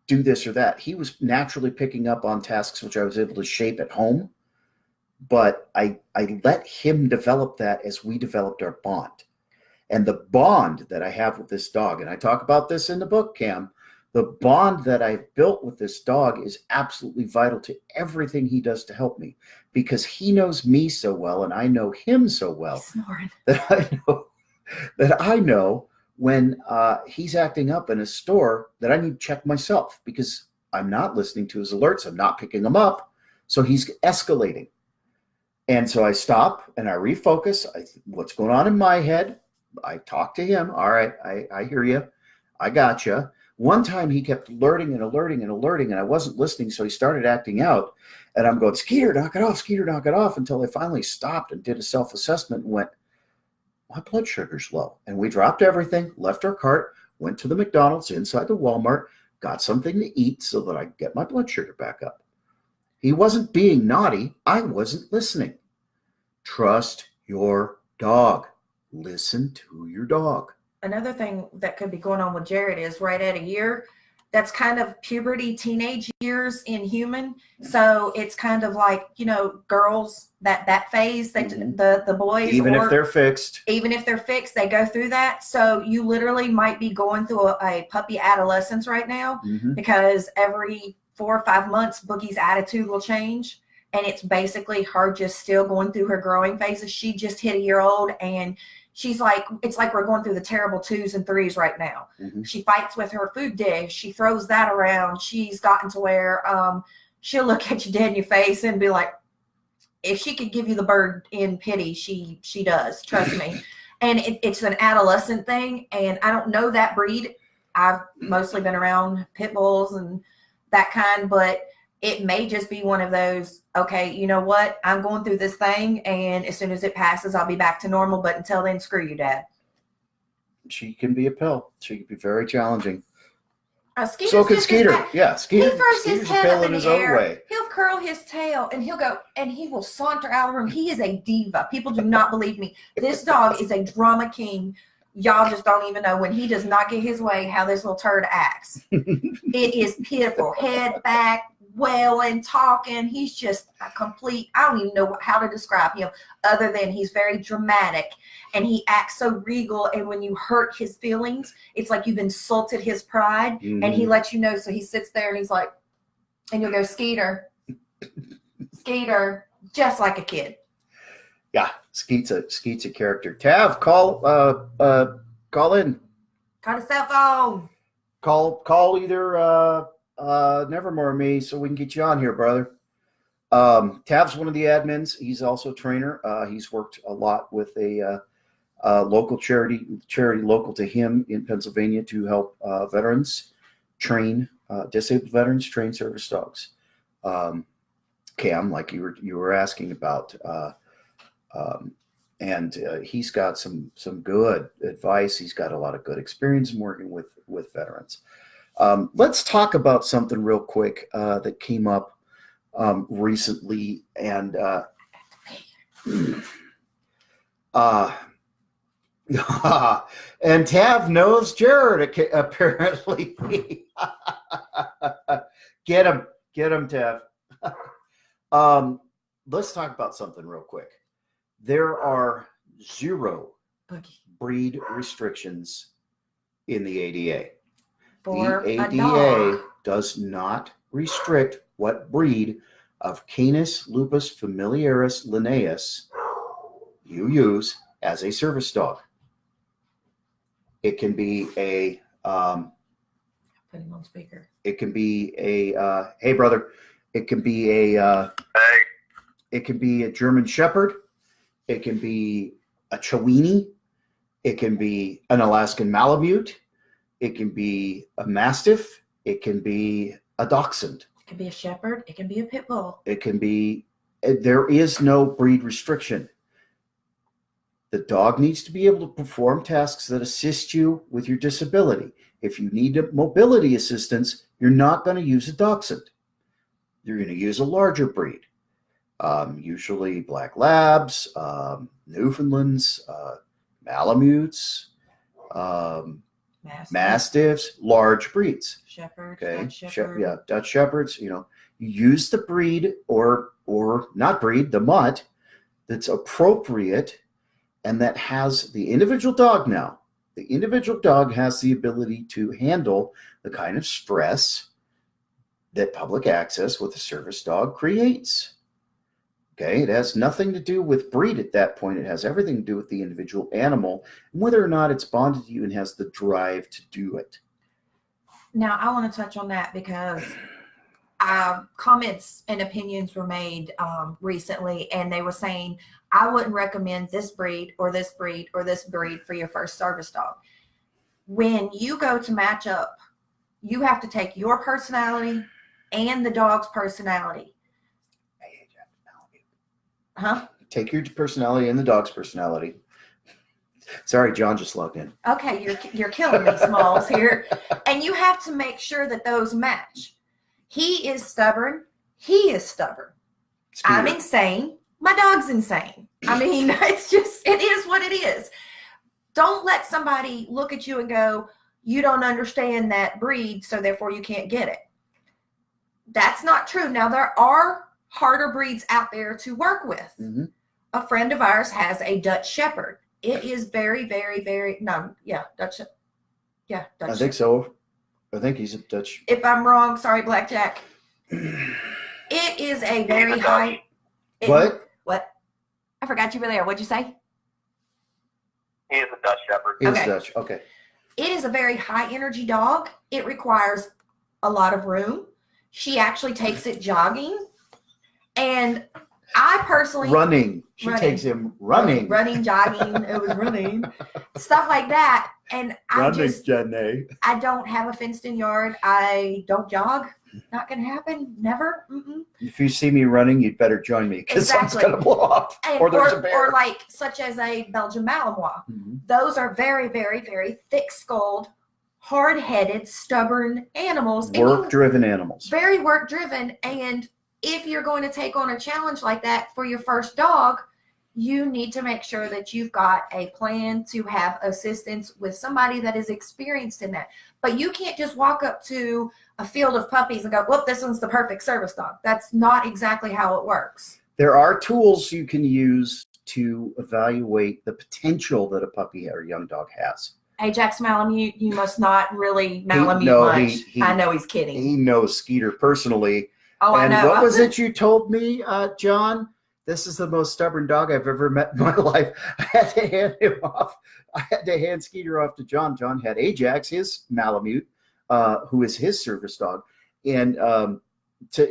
do this or that. He was naturally picking up on tasks which I was able to shape at home, but I let him develop that as we developed our bond. And the bond that I have with this dog, and I talk about this in the book, Cam, the bond that I've built with this dog is absolutely vital to everything he does to help me, because he knows me so well and I know him so well that I know when he's acting up in a store that I need to check myself because I'm not listening to his alerts. I'm not picking him up. So he's escalating. And so I stop and I refocus. What's going on in my head? I talk to him. All right, I hear you. I got you. One time he kept alerting and alerting and alerting, and I wasn't listening, so he started acting out. And I'm going, Skeeter, knock it off, Skeeter, knock it off, until I finally stopped and did a self-assessment and went, my blood sugar's low. And we dropped everything, left our cart, went to the McDonald's inside the Walmart, got something to eat so that I could get my blood sugar back up. He wasn't being naughty. I wasn't listening. Trust your dog. Listen to your dog. Another thing that could be going on with Jared is right at a year, that's kind of puberty, teenage years in human. So it's kind of like, girls, that phase, the boys. Even if they're fixed, they go through that. So you literally might be going through a puppy adolescence right now, because every 4 or 5 months, Boogie's attitude will change. And it's basically her just still going through her growing phases. She just hit a year old, and she's like, it's like we're going through the terrible 2s and 3s right now. She fights with her food dish. She throws that around. She's gotten to where she'll look at you dead in your face and be like, if she could give you the bird in pity, she does. Trust me. And it's an adolescent thing. And I don't know that breed. I've mostly been around pit bulls and that kind, but it may just be one of those, okay, you know what? I'm going through this thing, and as soon as it passes, I'll be back to normal. But until then, screw you, Dad. She can be a pill. She can be very challenging. So can Skeeter. Yeah, Skeeter. He throws his head up in the air. Way. He'll curl his tail, and he'll go, and he will saunter out of the room. He is a diva. People do not believe me. This dog is a drama king. Y'all just don't even know when he does not get his way how this little turd acts. It is pitiful. Head back, wailing, talking. He's just a complete, I don't even know how to describe him other than he's very dramatic and he acts so regal. And when you hurt his feelings, it's like you've insulted his pride, and he lets you know. So he sits there and he's like, and you'll go, Skeeter, Skeeter, just like a kid. Yeah, Skeet's a character. Tav, call in. Got a cell phone. Call either Nevermore or me so we can get you on here, brother. Tav's one of the admins. He's also a trainer. He's worked a lot with a local charity local to him in Pennsylvania to help veterans train disabled veterans train service dogs. Cam, like you were asking about, and he's got some good advice. He's got a lot of good experience in working with veterans. Let's talk about something real quick that came up recently, and and Tav knows Jared apparently. Get him, Tav. Let's talk about something real quick. There are 0 breed restrictions in the ADA. For the a ADA dog. does not restrict what breed of Canis lupus familiaris linnaeus you use as a service dog. It can be a Put him on speaker. it can be a hey brother. It can be a it can be a German Shepherd. It can be a Chiweenie. It can be an Alaskan Malamute. It can be a Mastiff. It can be a Dachshund. It can be a Shepherd. It can be a Pit Bull. It can be, there is no breed restriction. The dog needs to be able to perform tasks that assist you with your disability. If you need mobility assistance, you're not going to use a Dachshund. You're going to use a larger breed. Usually Black Labs, Newfoundlands, Malamutes, Mastiffs, large breeds. Shepherd, Okay, Dutch Shepherd. yeah, Dutch Shepherds. You use the breed or not breed, the mutt that's appropriate and that has the individual dog now. The individual dog has the ability to handle the kind of stress that public access with a service dog creates. Okay, it has nothing to do with breed at that point. It has everything to do with the individual animal and whether or not it's bonded to you and has the drive to do it. Now, I want to touch on that because comments and opinions were made recently, and they were saying, I wouldn't recommend this breed or this breed or this breed for your first service dog. When you go to match up, you have to take your personality and the dog's personality. Huh? Take your personality and the dog's personality. Sorry, John just logged in. Okay, you're killing me, Smalls, here. And you have to make sure that those match. He is stubborn. He is stubborn. Skeeter. I'm insane. My dog's insane. I mean, it is what it is. Don't let somebody look at you and go, you don't understand that breed, so therefore you can't get it. That's not true. Now, there are harder breeds out there to work with. Mm-hmm. A friend of ours has a Dutch Shepherd. It is very, very, very, Dutch. Yeah, Dutch. I think so. I think he's a Dutch. If I'm wrong, sorry, Blackjack. It is a very high. What? What? I forgot you were there. What'd you say? He is a Dutch Shepherd. He's Okay. Dutch. Okay. It is a very high energy dog. It requires a lot of room. She actually takes it jogging. And I personally Running. She Running. takes him running. Running, jogging, it was running. Stuff like that. And Jenny. I don't have a fenced in yard. I don't jog. Not gonna happen. Never. Mm-mm. If you see me running, you'd better join me because something's Exactly. going to blow up. And, Or there's a bear. or like such as a Belgian Malinois. Mhm. Those are very, very, very thick-skulled, hard-headed, stubborn animals. And you- Work-driven animals. very work-driven. And if you're going to take on a challenge like that for your first dog, you need to make sure that you've got a plan to have assistance with somebody that is experienced in that. But you can't just walk up to a field of puppies and go, whoop, this one's the perfect service dog. That's not exactly how it works. There are tools you can use to evaluate the potential that a puppy or a young dog has. Ajax Malamute, you must not really Malamute no, much. he- I know he's kidding. He knows Skeeter personally. Oh, And I know. what was it you told me, John? This is the most stubborn dog I've ever met in my life. I had to hand him off. I had to hand Skeeter off to John. John had Ajax, his Malamute, who is his service dog. And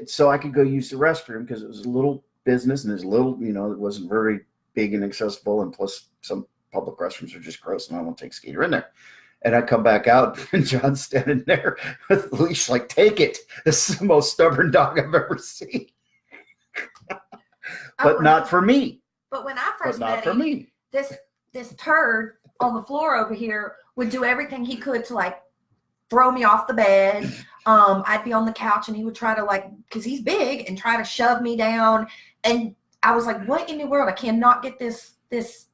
so I could go use the restroom because it was a little business and it was a little, it wasn't very big and accessible. And plus some public restrooms are just gross and I won't take Skeeter in there. And I come back out and John's standing there with the leash, like, take it. This is the most stubborn dog I've ever seen. But not for me. But when I first But not met for him, me. this turd on the floor over here would do everything he could to like throw me off the bed. I'd be on the couch and he would try to, like, because he's big, and try to shove me down. And I was like, what in the world? I cannot get this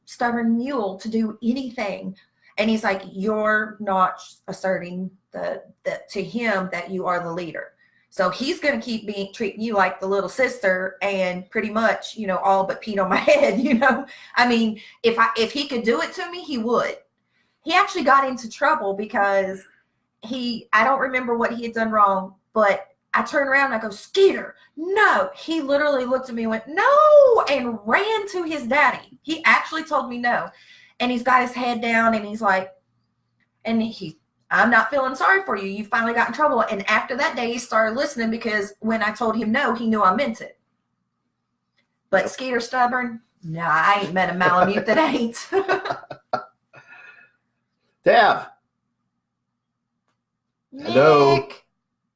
stubborn mule to do anything. And he's like, you're not asserting to him that you are the leader. So he's going to keep treating you like the little sister and pretty much, all but peed on my head, I mean, if he could do it to me, he would. He actually got into trouble because I don't remember what he had done wrong, but I turned around and I go, Skeeter, no. He literally looked at me and went, no, and ran to his daddy. He actually told me no. And he's got his head down and he's like, I'm not feeling sorry for you. You finally got in trouble. And after that day, he started listening because when I told him no, he knew I meant it. But yep. Skeeter stubborn? No, I ain't met a Malamute that ain't. Tav. Nick. Hello.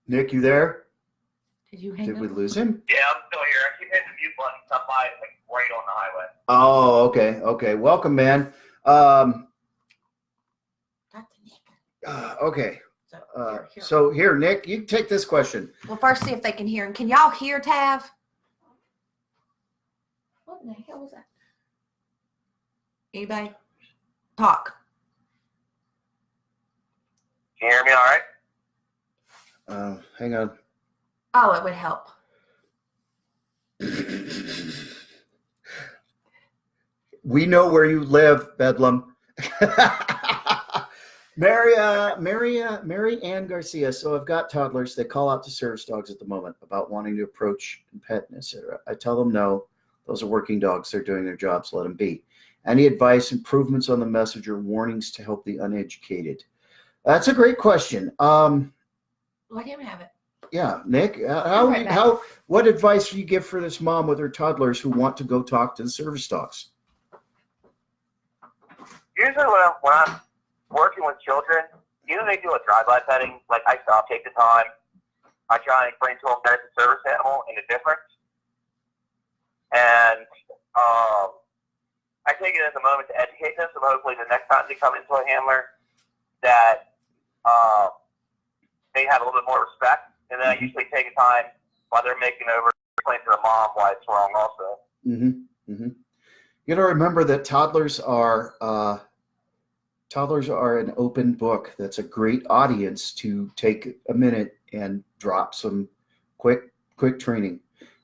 Nick, you there? Did we lose him? Yeah, I'm still here. I keep hitting the mute button. Stop by, like, right on the highway. Oh, okay. Okay. Welcome, man. Okay. So here, Nick, you take this question. Well, first see if they can hear him. Can y'all hear Tav? What in the hell was that? Anybody? Talk. Can you hear me all right? Hang on. Oh, it would help. We know where you live, Bedlam. Mary Ann Garcia. So I've got toddlers. They call out to service dogs at the moment about wanting to approach and pet, etc. I tell them no. Those are working dogs. They're doing their jobs. Let them be. Any advice, improvements on the message, or warnings to help the uneducated? That's a great question. Let him have it. Yeah, Nick. What advice do you give for this mom with her toddlers who want to go talk to the service dogs? Usually when I'm working with children, they do a drive-by petting. Like, I stop, take the time. I try and explain to them that it's a service animal and the difference. And I take it as a moment to educate them, so hopefully the next time they come into a handler that they have a little bit more respect. And then I usually take a time while they're making over, explain to the mom why it's wrong also. Mm-hmm. Mm-hmm. You got to remember that toddlers are an open book. That's a great audience to take a minute and drop some quick training.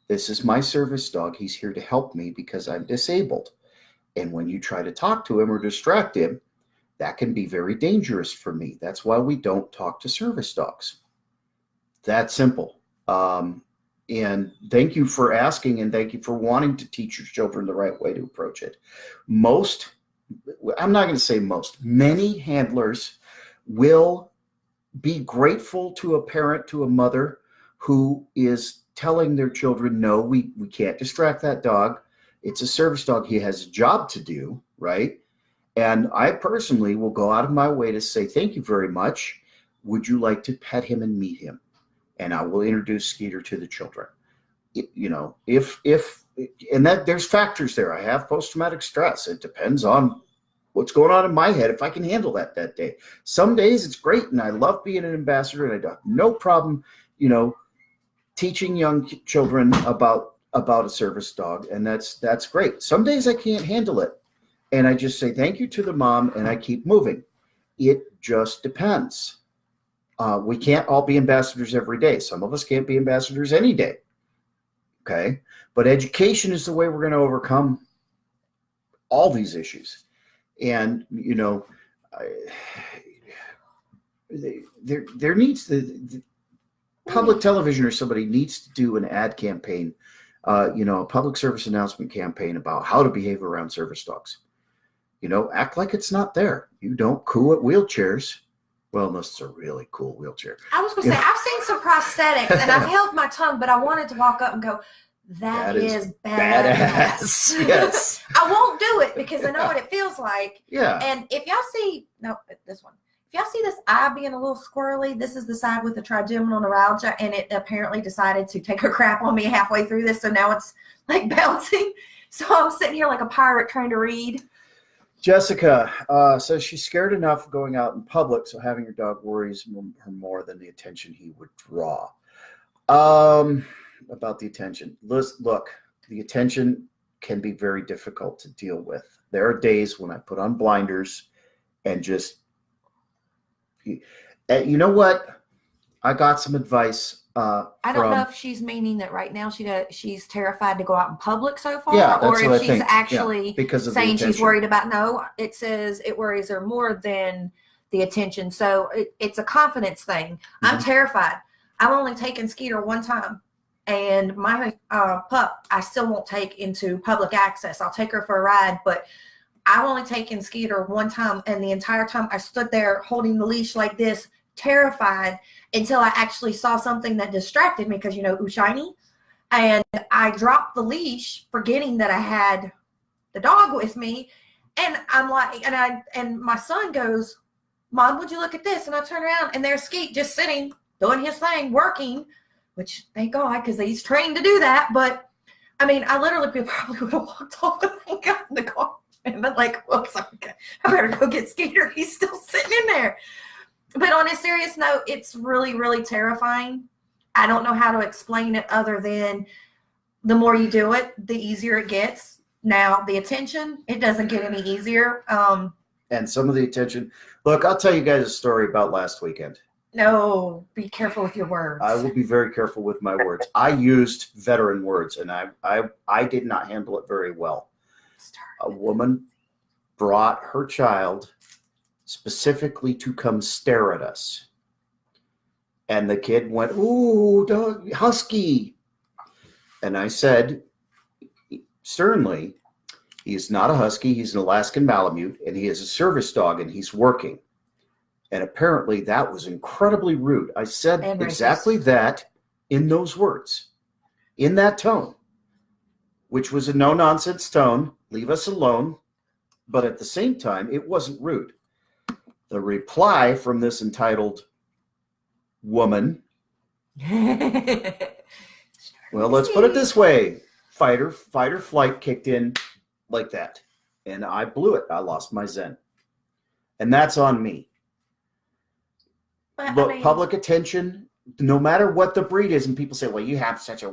This is my service dog. He's here to help me because I'm disabled. And when you try to talk to him or distract him, that can be very dangerous for me. That's why we don't talk to service dogs. That simple. And thank you for asking, and thank you for wanting to teach your children the right way to approach it. I'm not going to say most, many handlers will be grateful to a parent, to a mother who is telling their children, no, we can't distract that dog. It's a service dog. He has a job to do, right? And I personally will go out of my way to say, thank you very much. Would you like to pet him and meet him? And I will introduce Skeeter to the children. And that there's factors there. I have post-traumatic stress. It depends on what's going on in my head, if I can handle that day. Some days it's great, and I love being an ambassador, and I have no problem, teaching young children about a service dog, and that's great. Some days I can't handle it, and I just say thank you to the mom, and I keep moving. It just depends. We can't all be ambassadors every day. Some of us can't be ambassadors any day. Okay. But education is the way we're going to overcome all these issues. And, there needs the public television or somebody needs to do an ad campaign, a public service announcement campaign about how to behave around service dogs. Act like it's not there. You don't coo at wheelchairs Well, unless it's a really cool wheelchair. I was going to say, I've seen some prosthetics, and I've held my tongue, but I wanted to walk up and go, that is badass. Yes. I won't do it because I know what it feels like. Yeah. And if y'all see, this one. If y'all see this eye being a little squirrely, this is the side with the trigeminal neuralgia, and it apparently decided to take a crap on me halfway through this, so now it's like bouncing. So I'm sitting here like a pirate trying to read. Jessica says she's scared enough of going out in public, so having her dog worries her more than the attention he would draw. About the attention. Look, the attention can be very difficult to deal with. There are days when I put on blinders and just, you know what? I got some advice. I don't know if she's meaning that right now she's terrified to go out in public so far, Yeah, or if she's think. actually because of saying the she's worried about. No, it says it worries her more than the attention. So it's a confidence thing. Mm-hmm. I'm terrified. I've only taken Skeeter one time, and my pup I still won't take into public access. I'll take her for a ride, but I've only taken Skeeter one time, and the entire time I stood there holding the leash like this, terrified, until I actually saw something that distracted me because, ooh, shiny. And I dropped the leash, forgetting that I had the dog with me. And I'm like, and my son goes, Mom, would you look at this? And I turn around, and there's Skeet just sitting, doing his thing, working, which thank God, because he's trained to do that. But I mean, I literally probably would have walked off and got in the car and been like, whoops, okay, I better go get Skeeter. He's still sitting in there. But on a serious note, it's really, really terrifying. I don't know how to explain it other than the more you do it, the easier it gets. Now, the attention, it doesn't get any easier. And some of the attention. Look, I'll tell you guys a story about last weekend. No, be careful with your words. I will be very careful with my words. I used veteran words, and I did not handle it very well. A woman brought her child specifically to come stare at us. And the kid went, ooh, dog, husky. And I said, sternly, he's not a husky, he's an Alaskan Malamute, and he is a service dog, and he's working. And apparently that was incredibly rude. I said exactly that in those words, in that tone, which was a no-nonsense tone, leave us alone. But at the same time, it wasn't rude. The reply from this entitled woman, well, let's put it this way. Fight or flight kicked in like that. And I blew it. I lost my zen. And that's on me. But, look, public attention, no matter what the breed is, and people say, well, you have such a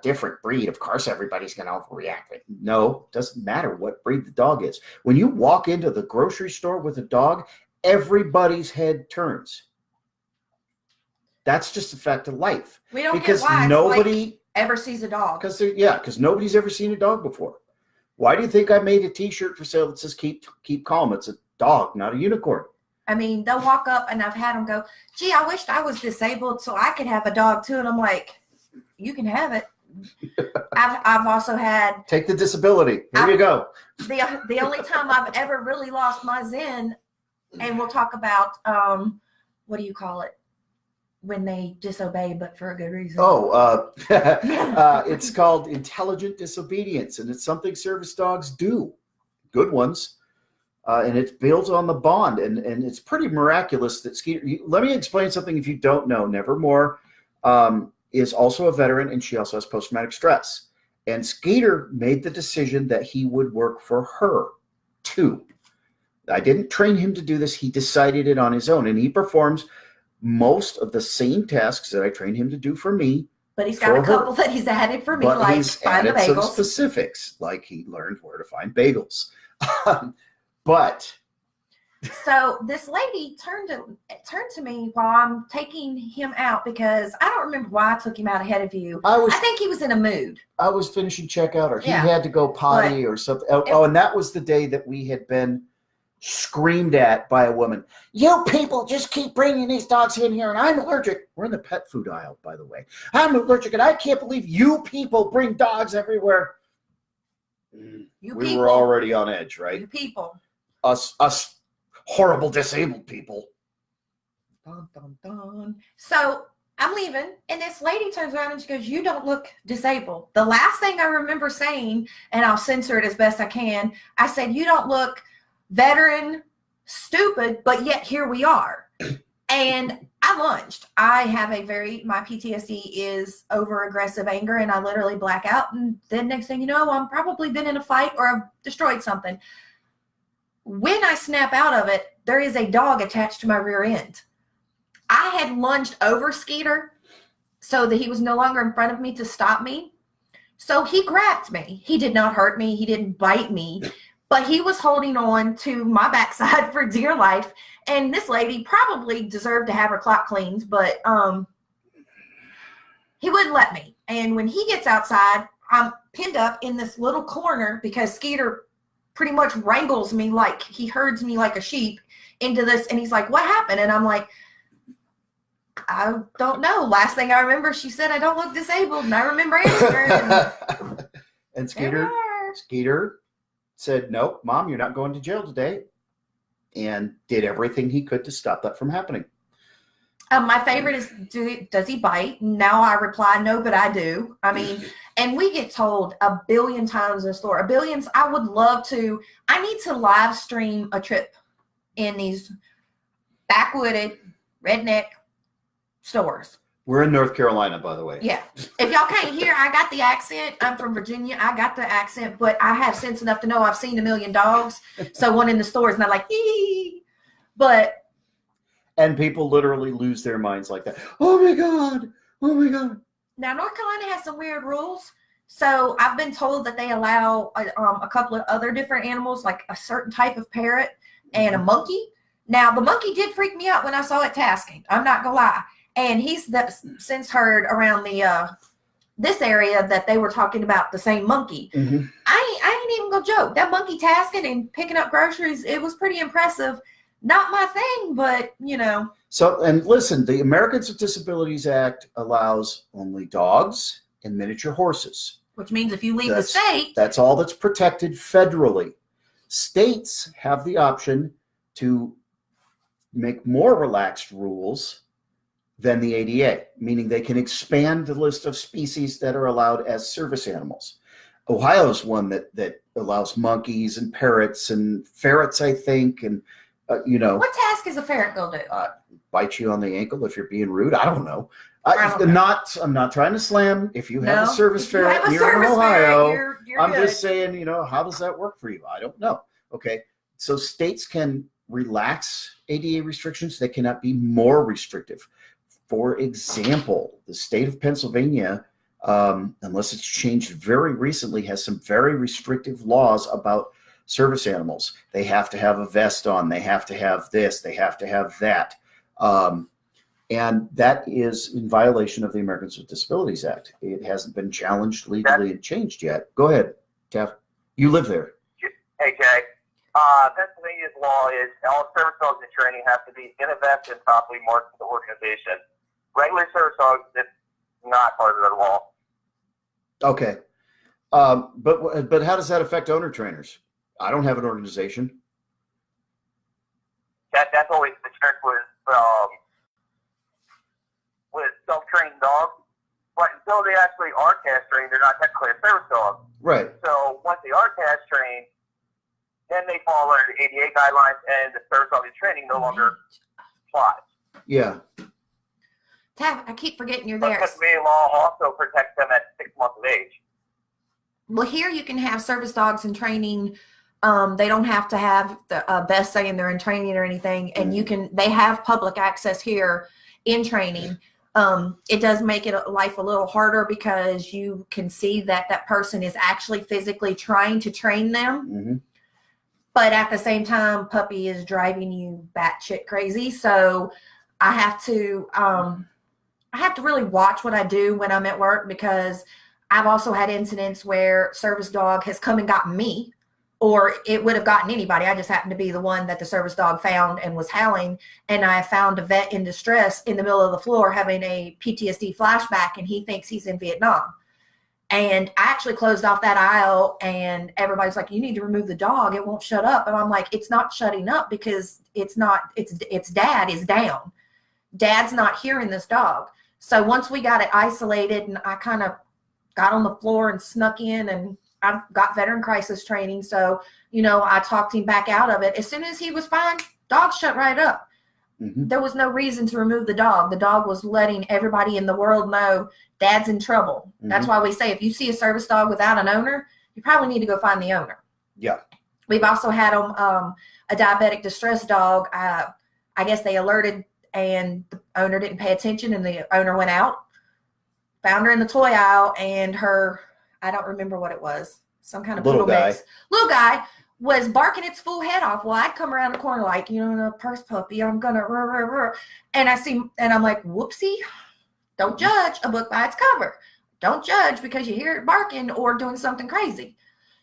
different breed. Of course, everybody's going to overreact. No, it doesn't matter what breed the dog is. When you walk into the grocery store with a dog, everybody's head turns. That's just a fact of life. We don't because get why nobody ever sees a dog. Because nobody's ever seen a dog before. Why do you think I made a T-shirt for sale that says "Keep calm"? It's a dog, not a unicorn. I mean, they'll walk up, and I've had them go, "Gee, I wished I was disabled so I could have a dog too." And I'm like, "You can have it." I've also had take the disability. Here you go. The only time I've ever really lost my zen, and we'll talk about what do you call it when they disobey but for a good reason? It's called intelligent disobedience, and it's something service dogs do, good ones, and it's built on the bond, and it's pretty miraculous that Skeeter. Let me explain something if you don't know. Nevermore is also a veteran, and she also has post-traumatic stress. And Skeeter made the decision that he would work for her too. I didn't train him to do this. He decided it on his own, and he performs most of the same tasks that I trained him to do for me. But he's got a couple that he's added for me, like he's find the added some bagels. specifics, like he learned where to find bagels. But so this lady turned to me while I'm taking him out, because I don't remember why I took him out ahead of you. I think he was in a mood. I was finishing checkout, or he had to go potty or something. And that was the day that we had been screamed at by a woman. You people just keep bringing these dogs in here, and I'm allergic. We're in the pet food aisle, by the way. I'm allergic, and I can't believe you people bring dogs everywhere. We were already on edge, right? You people. Us horrible disabled people. Dun, dun, dun. So I'm leaving, and this lady turns around and she goes, "You don't look disabled." The last thing I remember saying, and I'll censor it as best I can, I said, "You don't look veteran, stupid, but yet here we are." And I lunged. My PTSD is over aggressive anger, and I literally black out. And then next thing you know, I'm probably been in a fight or I've destroyed something. When I snap out of it, there is a dog attached to my rear end. I had lunged over Skeeter so that he was no longer in front of me to stop me. So he grabbed me. He did not hurt me. He didn't bite me, but he was holding on to my backside for dear life. And this lady probably deserved to have her clock cleaned, but he wouldn't let me. And when he gets outside, I'm pinned up in this little corner because Skeeter pretty much wrangles me, like he herds me like a sheep into this. And he's like, "What happened?" And I'm like, "I don't know. Last thing I remember, she said I don't look disabled." And I remember answering. And Skeeter said, "Nope, Mom, you're not going to jail today," and did everything he could to stop that from happening. My favorite is, does he bite? Now I reply, no, but I do. I mean, and we get told a billion times in the store, I would love to. I need to live stream a trip in these backwooded, redneck stores. We're in North Carolina, by the way. Yeah. If y'all can't hear, I got the accent. I'm from Virginia. I got the accent, but I have sense enough to know I've seen a million dogs. So one in the store is not like, "Ee." And people literally lose their minds like that. Oh my God. Oh my God. Now, North Carolina has some weird rules. So I've been told that they allow a couple of other different animals, like a certain type of parrot and a monkey. Now, the monkey did freak me out when I saw it tasking. I'm not going to lie. And he's since heard around this area that they were talking about the same monkey. Mm-hmm. I ain't even going to joke. That monkey tasking and picking up groceries, it was pretty impressive. Not my thing, but, you know. So, and listen, the Americans with Disabilities Act allows only dogs and miniature horses. Which means if you leave the state. That's all that's protected federally. States have the option to make more relaxed rules than the ADA, meaning they can expand the list of species that are allowed as service animals. Ohio's one that allows monkeys and parrots and ferrets, I think, and what task is a ferret gonna do? Bite you on the ankle if you're being rude. I don't know. I'm not trying to slam. If you have a service ferret here in Ohio, you're I'm good. Just saying, how does that work for you? I don't know. Okay, so states can relax ADA restrictions. They cannot be more restrictive. For example, the state of Pennsylvania, unless it's changed very recently, has some very restrictive laws about service animals. They have to have a vest on. They have to have this. They have to have that. And that is in violation of the Americans with Disabilities Act. It hasn't been challenged legally and changed yet. Go ahead, Tav. You live there. Hey, Jay. Pennsylvania's law is all service dogs in training have to be in a vest and properly marked to the organization. Regular service dogs, it's not part of the law. Okay. But how does that affect owner trainers? I don't have an organization. That's always the trick with self-trained dogs. But until they actually are castrated, they're not technically a service dog. Right. So once they are castrated, then they fall under the ADA guidelines, and the service dog in training no longer applies. Yeah. Tav, I keep forgetting you're but there. Pennsylvania law also protects them at 6 months of age. Well, here you can have service dogs in training. They don't have to have the vest saying they're in training or anything, and they have public access here in training. It does make life a little harder because you can see that person is actually physically trying to train them. Mm-hmm. But at the same time, puppy is driving you batshit crazy. So I have to really watch what I do when I'm at work, because I've also had incidents where service dog has come and gotten me, or it would have gotten anybody. I just happened to be the one that the service dog found and was howling. And I found a vet in distress in the middle of the floor having a PTSD flashback, and he thinks he's in Vietnam. And I actually closed off that aisle, and everybody's like, "You need to remove the dog. It won't shut up." And I'm like, "It's not shutting up because its dad is down." Dad's not hearing this dog. So once we got it isolated and I kind of got on the floor and snuck in, and I've got veteran crisis training. So, I talked him back out of it. As soon as he was fine, dog shut right up. Mm-hmm. There was no reason to remove the dog. The dog was letting everybody in the world know Dad's in trouble. Mm-hmm. That's why we say if you see a service dog without an owner, you probably need to go find the owner. Yeah. We've also had a diabetic distress dog. I guess they alerted and the owner didn't pay attention, and the owner went out, found her in the toy aisle, and I don't remember what it was, some kind of Little guy. mix. Little guy was barking its full head off. Well, I'd come around the corner like, the purse puppy, I'm gonna rah, rah, rah. And I see, and I'm like, whoopsie, don't judge a book by its cover. Don't judge because you hear it barking or doing something crazy.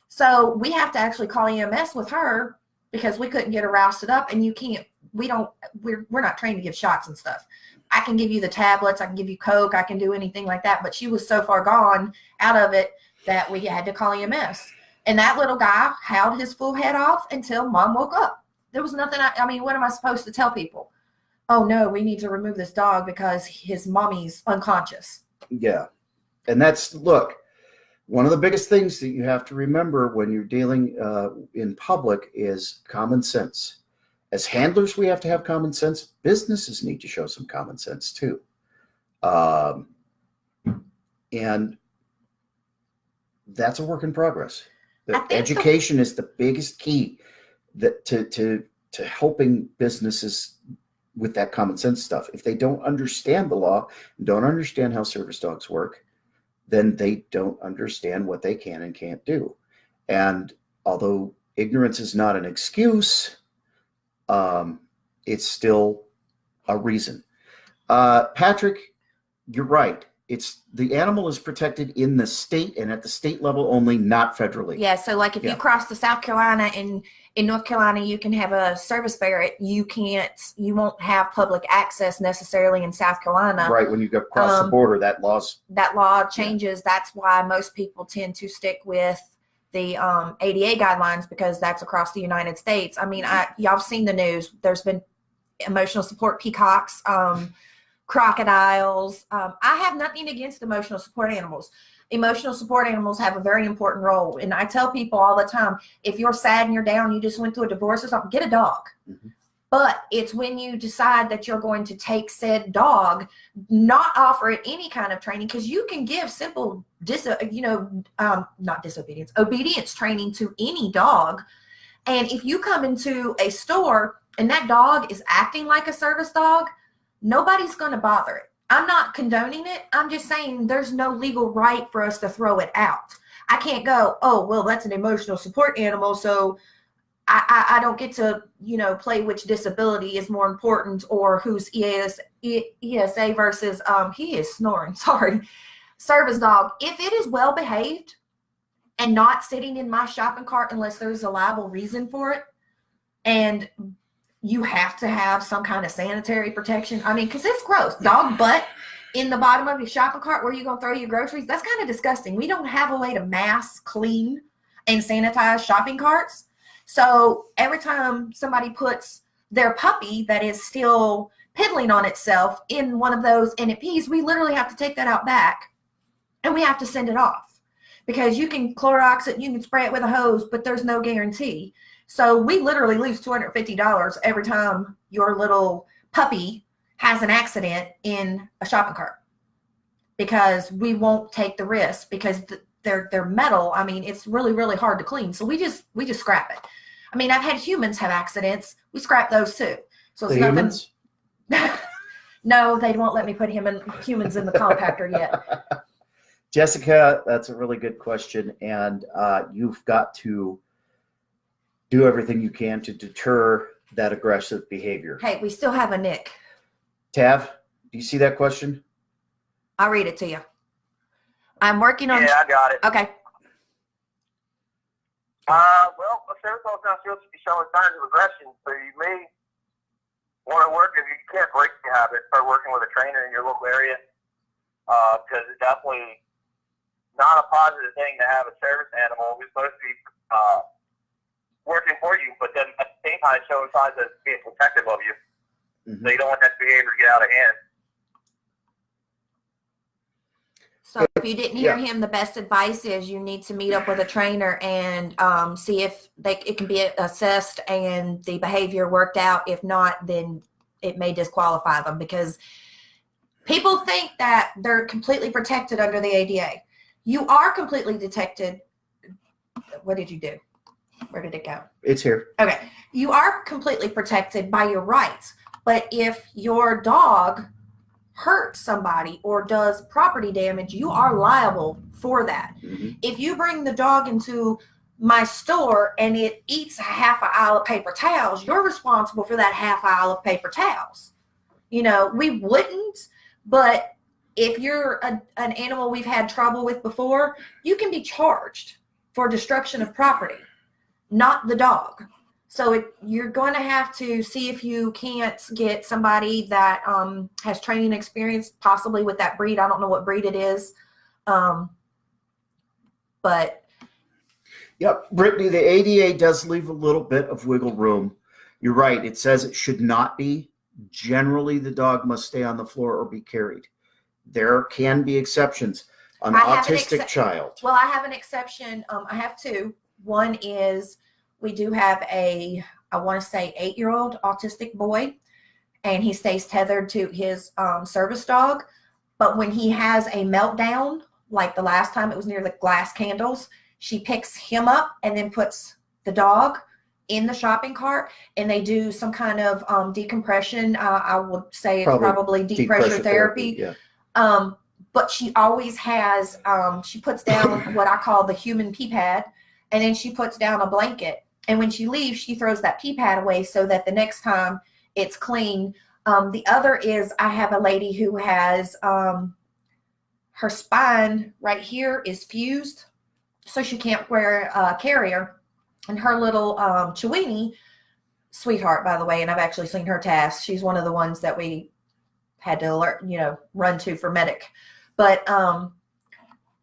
So we have to actually call EMS with her because we couldn't get her rousted up, and we're not trained to give shots and stuff. I can give you the tablets, I can give you Coke, I can do anything like that, but she was so far gone out of it that we had to call EMS. And that little guy howled his full head off until Mom woke up. There was nothing, what am I supposed to tell people? Oh no, we need to remove this dog because his mommy's unconscious. Yeah. And look, one of the biggest things that you have to remember when you're dealing in public is common sense. As handlers, we have to have common sense. Businesses need to show some common sense too. And that's a work in progress. Education is the biggest key to helping businesses with that common sense stuff. If they don't understand the law, don't understand how service dogs work, then they don't understand what they can and can't do. And although ignorance is not an excuse, it's still a reason. Patrick, you're right. The animal is protected in the state and at the state level only, not federally. Yeah. So like if you cross to South Carolina and in North Carolina, you can have a service ferret. You won't have public access necessarily in South Carolina. Right. When you go across the border, that law changes. Yeah. That's why most people tend to stick with the ADA guidelines because that's across the United States. Y'all have seen the news. There's been emotional support peacocks, crocodiles. I have nothing against emotional support animals. Emotional support animals have a very important role. And I tell people all the time, if you're sad and you're down, you just went through a divorce or something, get a dog. Mm-hmm. But it's when you decide that you're going to take said dog, not offer it any kind of training, because you can give simple, obedience training to any dog. And if you come into a store and that dog is acting like a service dog, nobody's going to bother it. I'm not condoning it. I'm just saying there's no legal right for us to throw it out. I can't go, oh, well, that's an emotional support animal, so I don't get to, play which disability is more important or who's ESA versus, he is snoring, sorry, service dog. If it is well behaved and not sitting in my shopping cart unless there's a liable reason for it, and you have to have some kind of sanitary protection. Because it's gross. Dog butt in the bottom of your shopping cart where you're going to throw your groceries, that's kind of disgusting. We don't have a way to mass clean and sanitize shopping carts. So every time somebody puts their puppy that is still piddling on itself in one of those and it pees, we literally have to take that out back and we have to send it off. Because you can Clorox it, you can spray it with a hose, but there's no guarantee. So we literally lose $250 every time your little puppy has an accident in a shopping cart because we won't take the risk because they're metal. It's really, really hard to clean. So we just scrap it. I've had humans have accidents. We scrap those too. So it's nothing. Humans? No, they won't let me put humans in the compactor yet. Jessica, that's a really good question. And you've got to do everything you can to deter that aggressive behavior. Hey, we still have a Nick. Tav, do you see that question? I'll read it to you. I'm working on... Yeah, I got it. Okay. Well, a service dog's not supposed to be showing signs of aggression, so you may want to work, if you can't break the habit, start working with a trainer in your local area, because it's definitely not a positive thing to have a service animal who's supposed to be working for you, but then at the same time showing signs of being protective of you. So you don't want that behavior to get out of hand. So if you didn't hear him, the best advice is you need to meet up with a trainer and see if it can be assessed and the behavior worked out. If not, then it may disqualify them, because people think that they're completely protected under the ADA. You are completely protected. What did you do? Where did it go? It's here. Okay. You are completely protected by your rights. But if your dog hurts somebody or does property damage, you are liable for that. Mm-hmm. If you bring the dog into my store and it eats a half an aisle of paper towels, you're responsible for that half aisle of paper towels. You know, we wouldn't, but if you're an animal we've had trouble with before, you can be charged for destruction of property, not the dog. So you're going to have to see if you can't get somebody that has training experience, possibly with that breed. I don't know what breed it is. But. Yep, Brittany, the ADA does leave a little bit of wiggle room. You're right. It says it should not be. Generally, the dog must stay on the floor or be carried. There can be exceptions. An autistic child. Well, I have an exception. I have two. One is we do have I want to say 8-year-old autistic boy, and he stays tethered to his service dog. But when he has a meltdown, like the last time it was near the glass candles, she picks him up and then puts the dog in the shopping cart, and they do some kind of decompression. I would say it's probably deep pressure therapy. Yeah. But she always has, she puts down what I call the human pee pad, and then she puts down a blanket. And when she leaves, she throws that pee pad away so that the next time it's clean. The other is I have a lady who has her spine right here is fused, so she can't wear a carrier. And her little Chiweenie, sweetheart, by the way, and I've actually seen her task. She's one of the ones that we had to run to for medic. But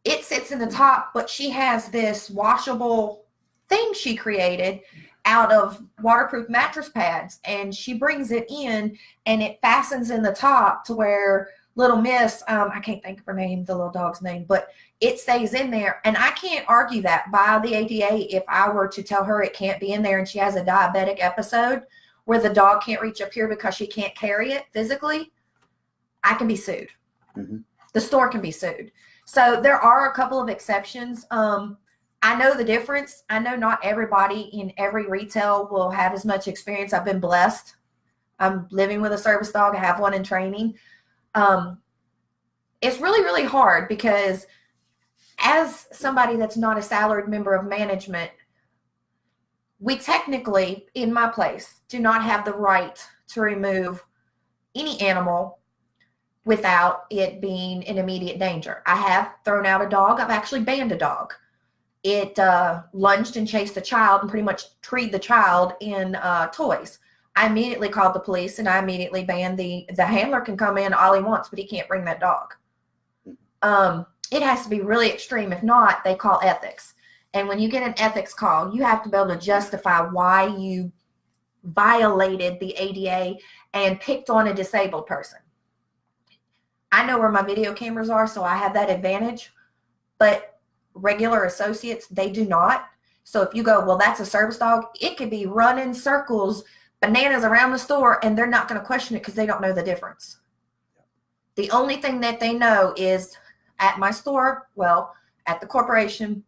it sits in the top, but she has this washable thing she created out of waterproof mattress pads, and she brings it in and it fastens in the top to where little miss, I can't think of her name, the little dog's name, but it stays in there. And I can't argue that by the ADA. If I were to tell her it can't be in there and she has a diabetic episode where the dog can't reach up here because she can't carry it physically, I can be sued. Mm-hmm. The store can be sued. So there are a couple of exceptions. I know the difference. I know not everybody in every retail will have as much experience. I've been blessed. I'm living with a service dog. I have one in training. It's really, really hard because as somebody that's not a salaried member of management, we technically, in my place, do not have the right to remove any animal without it being in immediate danger. I have thrown out a dog. I've actually banned a dog. It lunged and chased a child and pretty much treed the child in toys. I immediately called the police and I immediately banned the handler can come in all he wants, but he can't bring that dog. It has to be really extreme. If not, they call ethics. And when you get an ethics call, you have to be able to justify why you violated the ADA and picked on a disabled person. I know where my video cameras are, so I have that advantage, but regular associates, they do not. So if you go, well, that's a service dog, it could be running circles, bananas around the store, and they're not going to question it because they don't know the difference. The only thing that they know is at my store, well, at the corporation,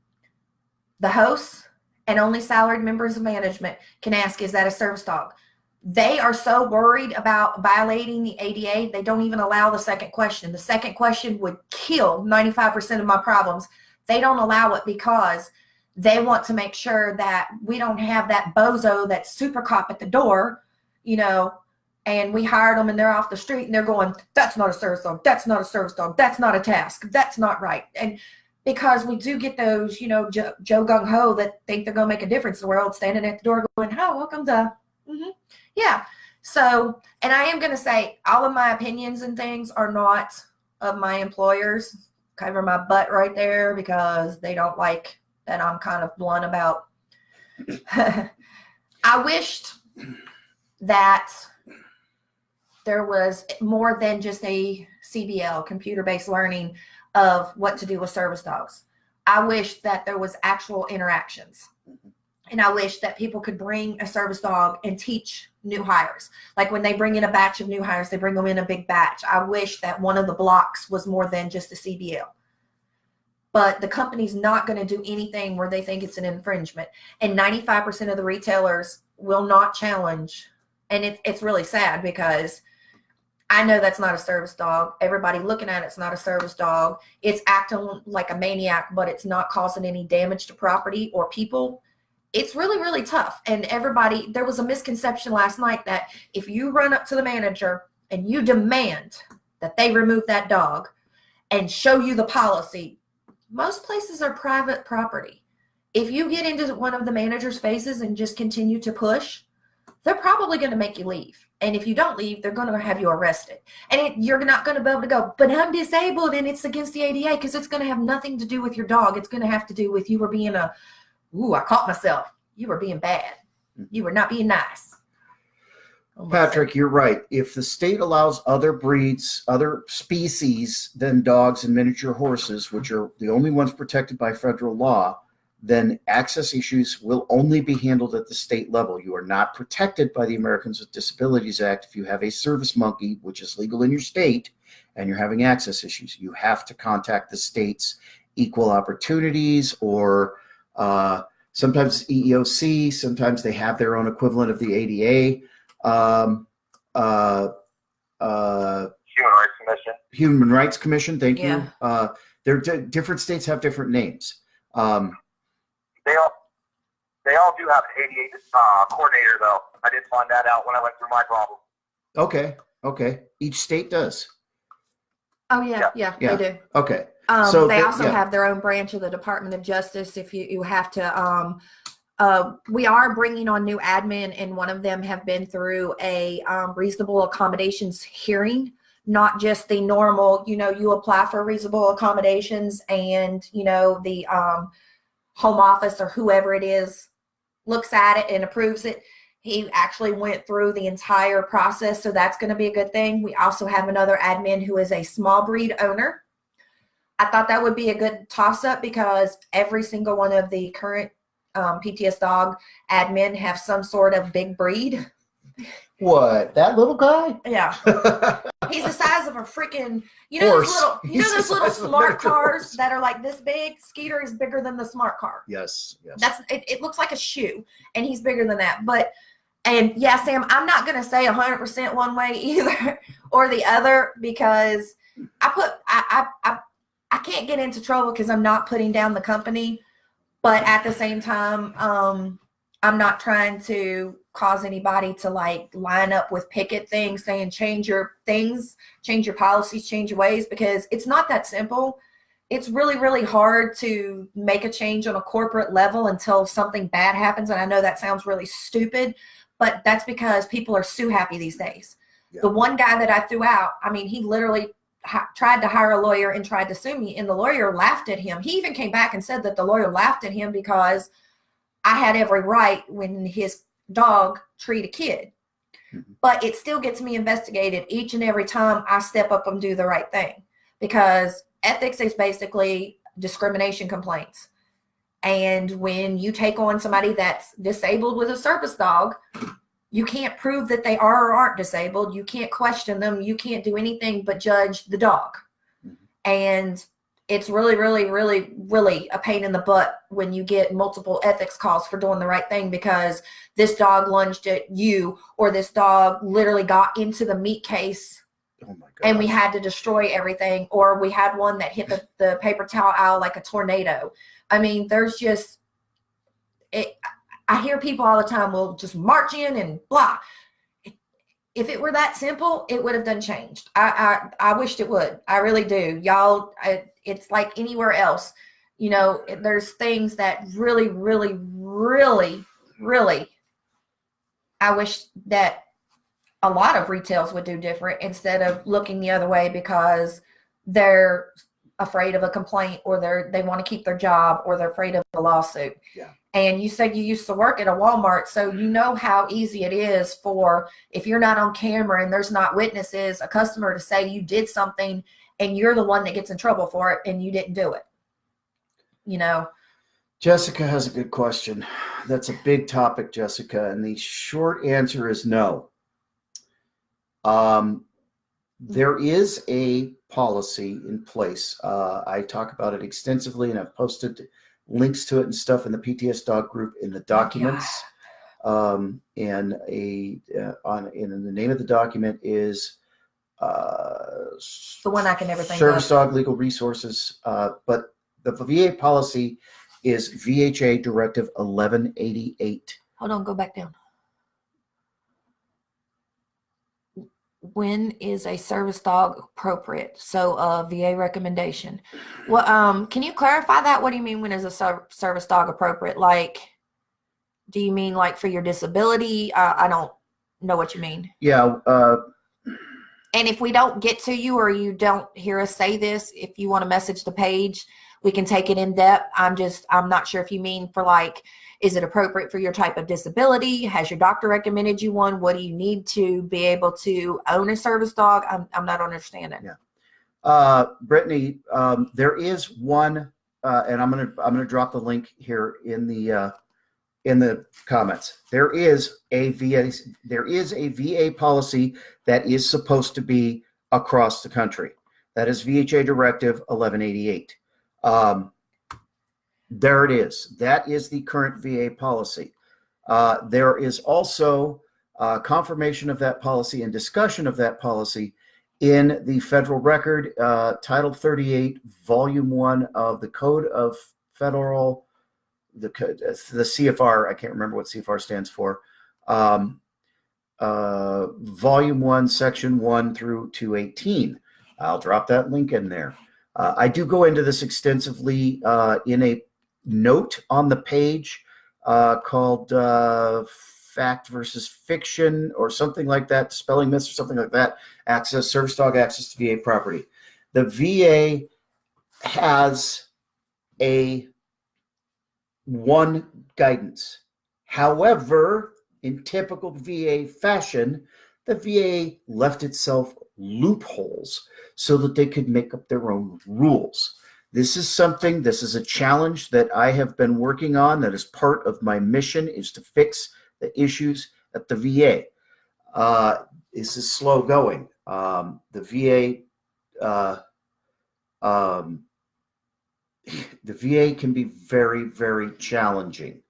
the hosts and only salaried members of management can ask, is that a service dog? They are so worried about violating the ADA, they don't even allow the second question. The second question would kill 95% of my problems. They don't allow it because they want to make sure that we don't have that bozo, that super cop at the door, and we hired them and they're off the street and they're going, that's not a service dog. That's not a service dog. That's not a task. That's not right. And because we do get those, Joe Gung-Ho that think they're going to make a difference in the world, standing at the door going, oh, welcome to, yeah. So, and I am going to say all of my opinions and things are not of my employers. Cover my butt right there because they don't like that I'm kind of blunt about. I wished that there was more than just a CBL, computer-based learning, of what to do with service dogs. I wish that there was actual interactions. And I wish that people could bring a service dog and teach new hires. Like when they bring in a batch of new hires, they bring them in a big batch. I wish that one of the blocks was more than just a CBL. But the company's not going to do anything where they think it's an infringement. And 95% of the retailers will not challenge. And it's really sad because I know that's not a service dog. Everybody looking at it's not a service dog. It's acting like a maniac, but it's not causing any damage to property or people. It's really, really tough. And everybody, there was a misconception last night that if you run up to the manager and you demand that they remove that dog and show you the policy, most places are private property. If you get into one of the manager's faces and just continue to push, they're probably going to make you leave. And if you don't leave, they're going to have you arrested. And you're not going to be able to go, but I'm disabled and it's against the ADA, because it's going to have nothing to do with your dog. It's going to have to do with you were being I caught myself. You were being bad. You were not being nice. Patrick, you're right. If the state allows other breeds, other species than dogs and miniature horses, which are the only ones protected by federal law, then access issues will only be handled at the state level. You are not protected by the Americans with Disabilities Act if you have a service monkey, which is legal in your state, and you're having access issues. You have to contact the state's equal opportunities, or sometimes EEOC, sometimes they have their own equivalent of the ADA. Human Rights Commission. Thank you. Different states have different names. They all do have an ADA coordinator, though. I did find that out when I went through my problem. Okay. Each state does. Oh yeah, they do. Okay. So they also have their own branch of the Department of Justice. If you have to, we are bringing on new admin, and one of them have been through a reasonable accommodations hearing, not just the normal, you apply for reasonable accommodations and, the home office or whoever it is looks at it and approves it. He actually went through the entire process, so that's going to be a good thing. We also have another admin who is a small breed owner. I thought that would be a good toss-up because every single one of the current PTSDog admin have some sort of big breed. What? That little guy? Yeah. He's the size of a freaking, horse. those little smart cars that are like this big. Skeeter is bigger than the smart car. Yes. It looks like a shoe, and he's bigger than that. And yeah, Sam, I'm not going to say 100% one way either or the other, because I can't get into trouble because I'm not putting down the company, but at the same time, I'm not trying to cause anybody to line up with picket things saying change your things, change your policies, change your ways, because it's not that simple. It's really, really hard to make a change on a corporate level until something bad happens. And I know that sounds really stupid, but that's because people are sue happy these days. Yeah. The one guy that I threw out, he literally tried to hire a lawyer and tried to sue me, and the lawyer laughed at him. He even came back and said that the lawyer laughed at him because I had every right when his dog treat a kid. Mm-hmm. But it still gets me investigated each and every time I step up and do the right thing, because ethics is basically discrimination complaints. And when you take on somebody that's disabled with a service dog, you can't prove that they are or aren't disabled. You can't question them. You can't do anything but judge the dog. Mm-hmm. And it's really, really, really, really a pain in the butt when you get multiple ethics calls for doing the right thing, because this dog lunged at you, or this dog literally got into the meat case. Oh my God. And we had to destroy everything. Or we had one that hit the paper towel aisle like a tornado. There's just it. I hear people all the time will just march in and blah. If it were that simple, it would have done changed. I wished it would. I really do. Y'all, it's like anywhere else. There's things that really, really, really, really, I wish that a lot of retails would do different instead of looking the other way because they're afraid of a complaint, or they want to keep their job, or they're afraid of a lawsuit. Yeah. And you said you used to work at a Walmart, so you know how easy it is for, if you're not on camera and there's not witnesses, a customer to say you did something and you're the one that gets in trouble for it and you didn't do it. You know? Jessica has a good question. That's a big topic, Jessica, and the short answer is no. There is a policy in place. I talk about it extensively, and I've posted links to it and stuff in the PTSDog group in the documents. And the name of the document is The one I can never think Service of. Dog Legal Resources. But the VA policy is VHA Directive 1188. Hold on, go back down. When is a service dog appropriate? So VA recommendation. Well, can you clarify that? What do you mean when is a service dog appropriate? Like, do you mean like for your disability? I don't know what you mean. Yeah. And if we don't get to you, or you don't hear us say this, if you want to message the page, we can take it in depth. I'm not sure if you mean for like, is it appropriate for your type of disability? Has your doctor recommended you one? What do you need to be able to own a service dog? I'm not understanding. Yeah. Brittany, there is one, and I'm gonna drop the link here in the comments. There is a VA policy that is supposed to be across the country. That is VHA Directive 1188. There it is. That is the current VA policy. There is also confirmation of that policy and discussion of that policy in the Federal Record, Title 38, Volume 1 of the Code of Federal, the CFR. I can't remember what CFR stands for. Volume 1, Section 1 through 218. I'll drop that link in there. I do go into this extensively in a note on the page called Fact versus Fiction or something like that, Spelling Myths or something like that, Service Dog Access to VA Property. The VA has one guidance. However, in typical VA fashion, the VA left itself loopholes so that they could make up their own rules. This is a challenge that I have been working on. That is part of my mission, is to fix the issues at the VA. This is slow going. The VA can be very, very challenging.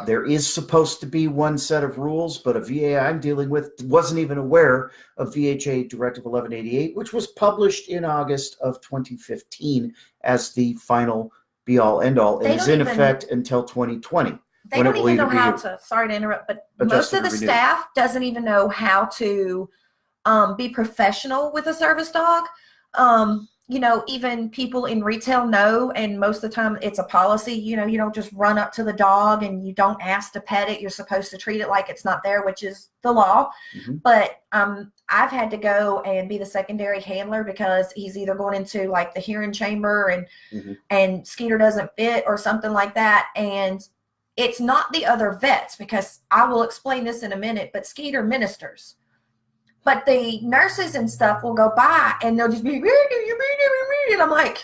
There is supposed to be one set of rules, but a VA I'm dealing with wasn't even aware of VHA Directive 1188, which was published in August of 2015 as the final be-all, end-all, and is in effect until 2020. They don't even know how to, sorry to interrupt, but most of the staff doesn't even know how to be professional with a service dog. You know, even people in retail know, and most of the time it's a policy, you know, you don't just run up to the dog and you don't ask to pet it. You're supposed to treat it like it's not there, which is the law. Mm-hmm. But I've had to go and be the secondary handler because he's either going into like the hearing chamber and mm-hmm. and Skeeter doesn't fit or something like that. And it's not the other vets, because I will explain this in a minute, but Skeeter ministers. But the nurses and stuff will go by and they'll just be, and I'm like,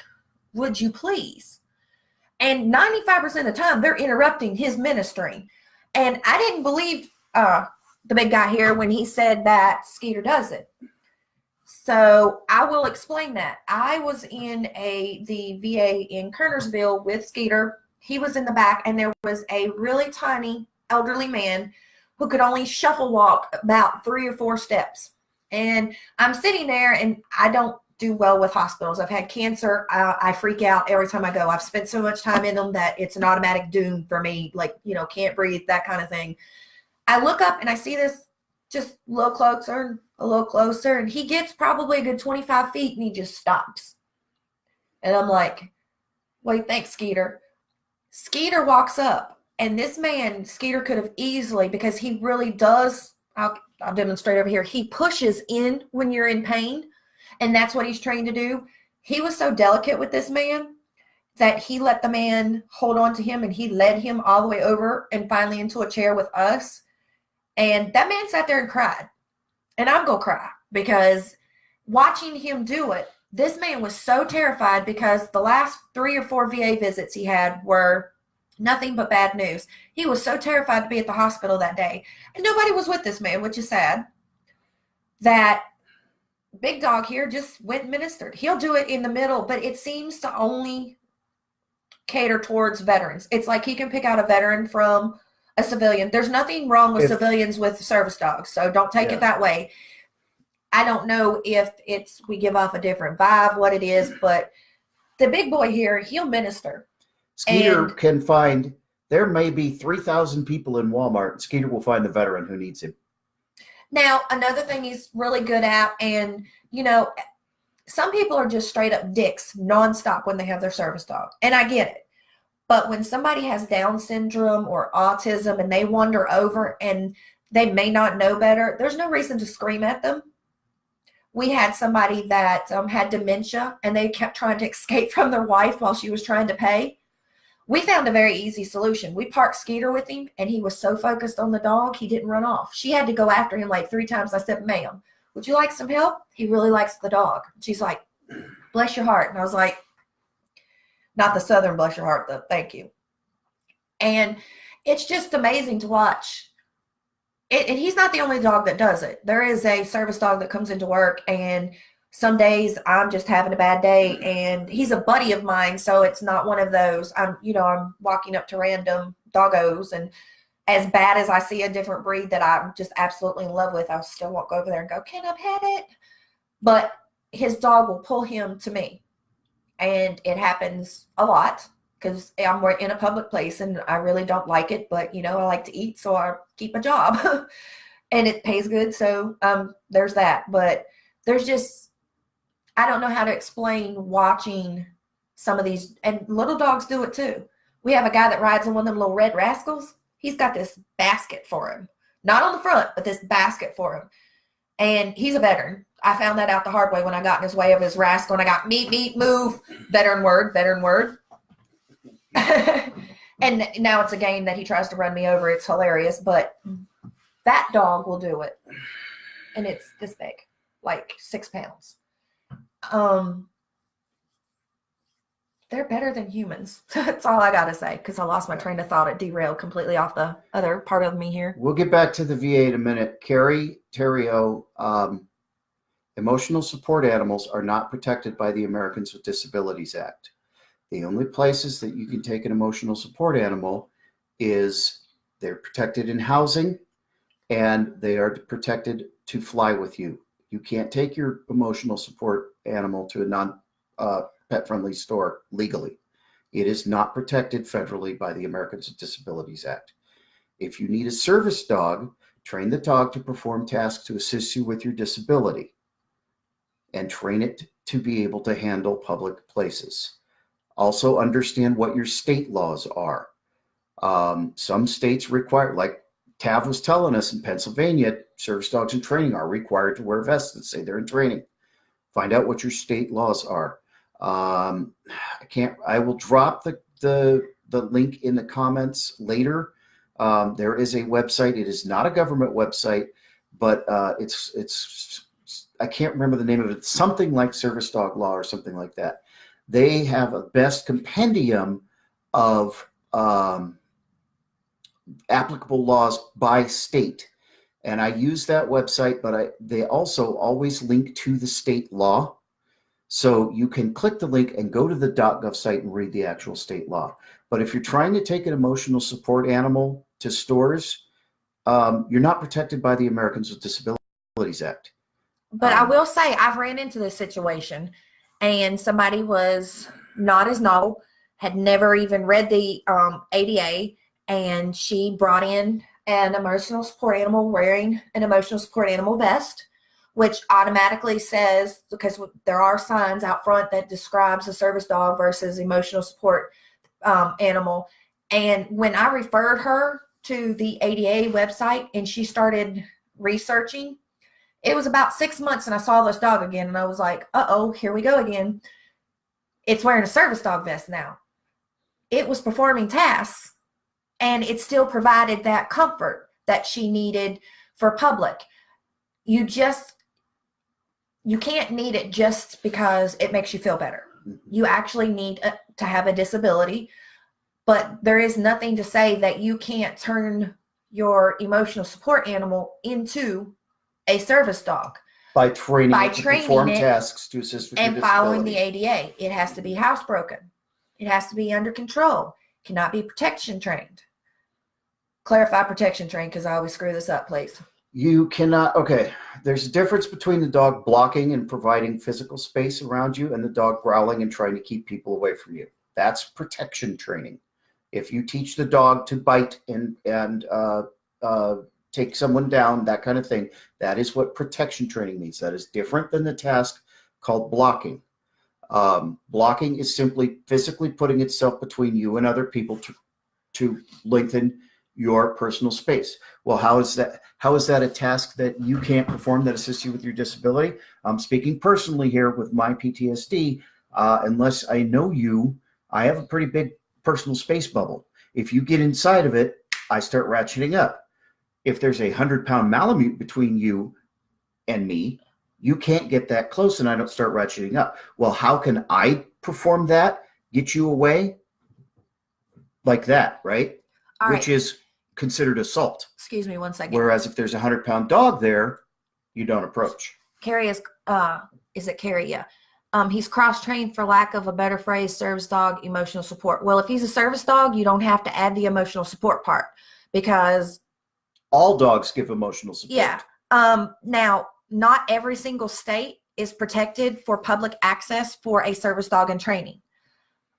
would you please? And 95% of the time they're interrupting his ministering. And I didn't believe the big guy here when he said that Skeeter does it. So I will explain that. I was in the VA in Kernersville with Skeeter. He was in the back, and there was a really tiny elderly man who could only shuffle walk about 3 or 4 steps. And I'm sitting there, and I don't do well with hospitals. I've had cancer. I freak out every time I go. I've spent so much time in them that it's an automatic doom for me, like, you know, can't breathe, that kind of thing. I look up and I see this just a little closer, and he gets probably a good 25 feet and he just stops. And I'm like, wait, thanks, Skeeter. Skeeter walks up. And this man, Skeeter, could have easily, because he really does, I'll demonstrate over here, he pushes in when you're in pain, and that's what he's trained to do. He was so delicate with this man that he let the man hold on to him, and he led him all the way over and finally into a chair with us. And that man sat there and cried. And I'm going to cry because watching him do it, this man was so terrified because the last 3 or 4 VA visits he had were nothing but bad news. He was so terrified to be at the hospital that day. And nobody was with this man, which is sad. That Big Dog here just went and ministered. He'll do it in the middle, but it seems to only cater towards veterans. It's like he can pick out a veteran from a civilian. There's nothing wrong with civilians with service dogs, so don't take it that way. I don't know if it's we give off a different vibe, what it is, but the big boy here, he'll minister. Skeeter can find, there may be 3,000 people in Walmart, and Skeeter will find the veteran who needs him. Now, another thing he's really good at, and, you know, some people are just straight up dicks nonstop when they have their service dog, and I get it. But when somebody has Down syndrome or autism and they wander over and they may not know better, there's no reason to scream at them. We had somebody that had dementia, and they kept trying to escape from their wife while she was trying to pay. We found a very easy solution. We parked Skeeter with him, and he was so focused on the dog, he didn't run off. She had to go after him like 3 times. I said, ma'am, would you like some help? He really likes the dog. She's like, bless your heart. And I was like, not the Southern bless your heart, though. Thank you. And it's just amazing to watch. And he's not the only dog that does it. There is a service dog that comes into work, and some days I'm just having a bad day, and he's a buddy of mine, so it's not one of those. I'm walking up to random doggos, and as bad as I see a different breed that I'm just absolutely in love with, I still won't go over there and go, can I pet it? But his dog will pull him to me, and it happens a lot because I'm in a public place and I really don't like it, but I like to eat, so I keep a job and it pays good. So there's that, but there's just, I don't know how to explain watching some of these, and little dogs do it too. We have a guy that rides on one of them little red rascals. He's got this basket for him, not on the front, but this basket for him. And he's a veteran. I found that out the hard way when I got in his way of his rascal, and I got meet, move, veteran word. And now it's a game that he tries to run me over. It's hilarious, but that dog will do it. And it's this big, like 6 pounds. They're better than humans. That's all I got to say, because I lost my train of thought. It derailed completely off the other part of me here. We'll get back to the VA in a minute. Carrie Terrio, emotional support animals are not protected by the Americans with Disabilities Act. The only places that you can take an emotional support animal is they're protected in housing, and they are protected to fly with you. You can't take your emotional support animal to a non-pet-friendly store legally. It is not protected federally by the Americans with Disabilities Act. If you need a service dog, train the dog to perform tasks to assist you with your disability, and train it to be able to handle public places. Also understand what your state laws are. Some states require, like Tav was telling us, in Pennsylvania, service dogs in training are required to wear vests that say they're in training. Find out what your state laws are. I will drop the link in the comments later. There is a website. It is not a government website, but it's I can't remember the name of it. Something like Service Dog Law or something like that. They have a best compendium of applicable laws by state. And I use that website, but they also always link to the state law. So you can click the link and go to the .gov site and read the actual state law. But if you're trying to take an emotional support animal to stores, you're not protected by the Americans with Disabilities Act. But I will say I've ran into this situation, and somebody was not as knowledgeable, had never even read the ADA, and she brought in an emotional support animal wearing an emotional support animal vest, which automatically says, because there are signs out front that describes a service dog versus emotional support animal. And when I referred her to the ADA website and she started researching, it was about 6 months and I saw this dog again, and I was like, uh-oh, here we go again. It's wearing a service dog vest now. It was performing tasks, and it still provided that comfort that she needed for public. You can't need it just because it makes you feel better. You actually need to have a disability, but there is nothing to say that you can't turn your emotional support animal into a service dog. By training By it to training perform it tasks to assist with your and following the disabilities. ADA. It has to be housebroken. It has to be under control. It cannot be protection trained. Clarify protection trained, because I always screw this up, please. You cannot, okay, there's a difference between the dog blocking and providing physical space around you and the dog growling and trying to keep people away from you. That's protection training. If you teach the dog to bite and take someone down, that kind of thing, that is what protection training means. That is different than the task called blocking. Blocking is simply physically putting itself between you and other people to lengthen your personal space. Well, how is that a task that you can't perform that assists you with your disability? I'm speaking personally here with my PTSD. Unless I know you, I have a pretty big personal space bubble. If you get inside of it, I start ratcheting up. If there's a 100-pound Malamute between you and me, you can't get that close and I don't start ratcheting up. Well, how can I perform that, get you away? Like that, right? All Which right. is considered assault. Excuse me 1 second. Whereas if there's a 100-pound dog there, you don't approach. Carrie is it Carrie? Yeah. He's cross-trained, for lack of a better phrase, service dog, emotional support. Well, if he's a service dog, you don't have to add the emotional support part, because all dogs give emotional support. Yeah. Now, not every single state is protected for public access for a service dog in training.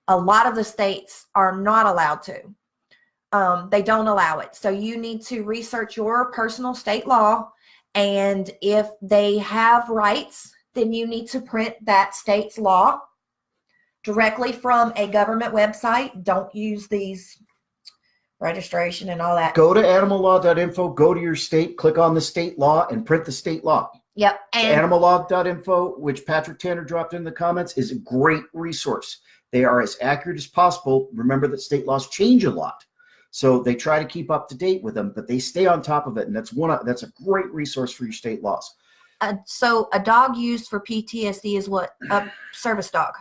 A lot of the states are not allowed to. They don't allow it. So you need to research your personal state law, and if they have rights, then you need to print that state's law directly from a government website. Don't use these registration and all that. Go to animallaw.info, go to your state, click on the state law, and print the state law. Yep. And animallaw.info, which Patrick Tanner dropped in the comments, is a great resource. They are as accurate as possible. Remember that state laws change a lot. So they try to keep up to date with them, but they stay on top of it. And that's a great resource for your state laws. So a dog used for PTSD is what? A service dog.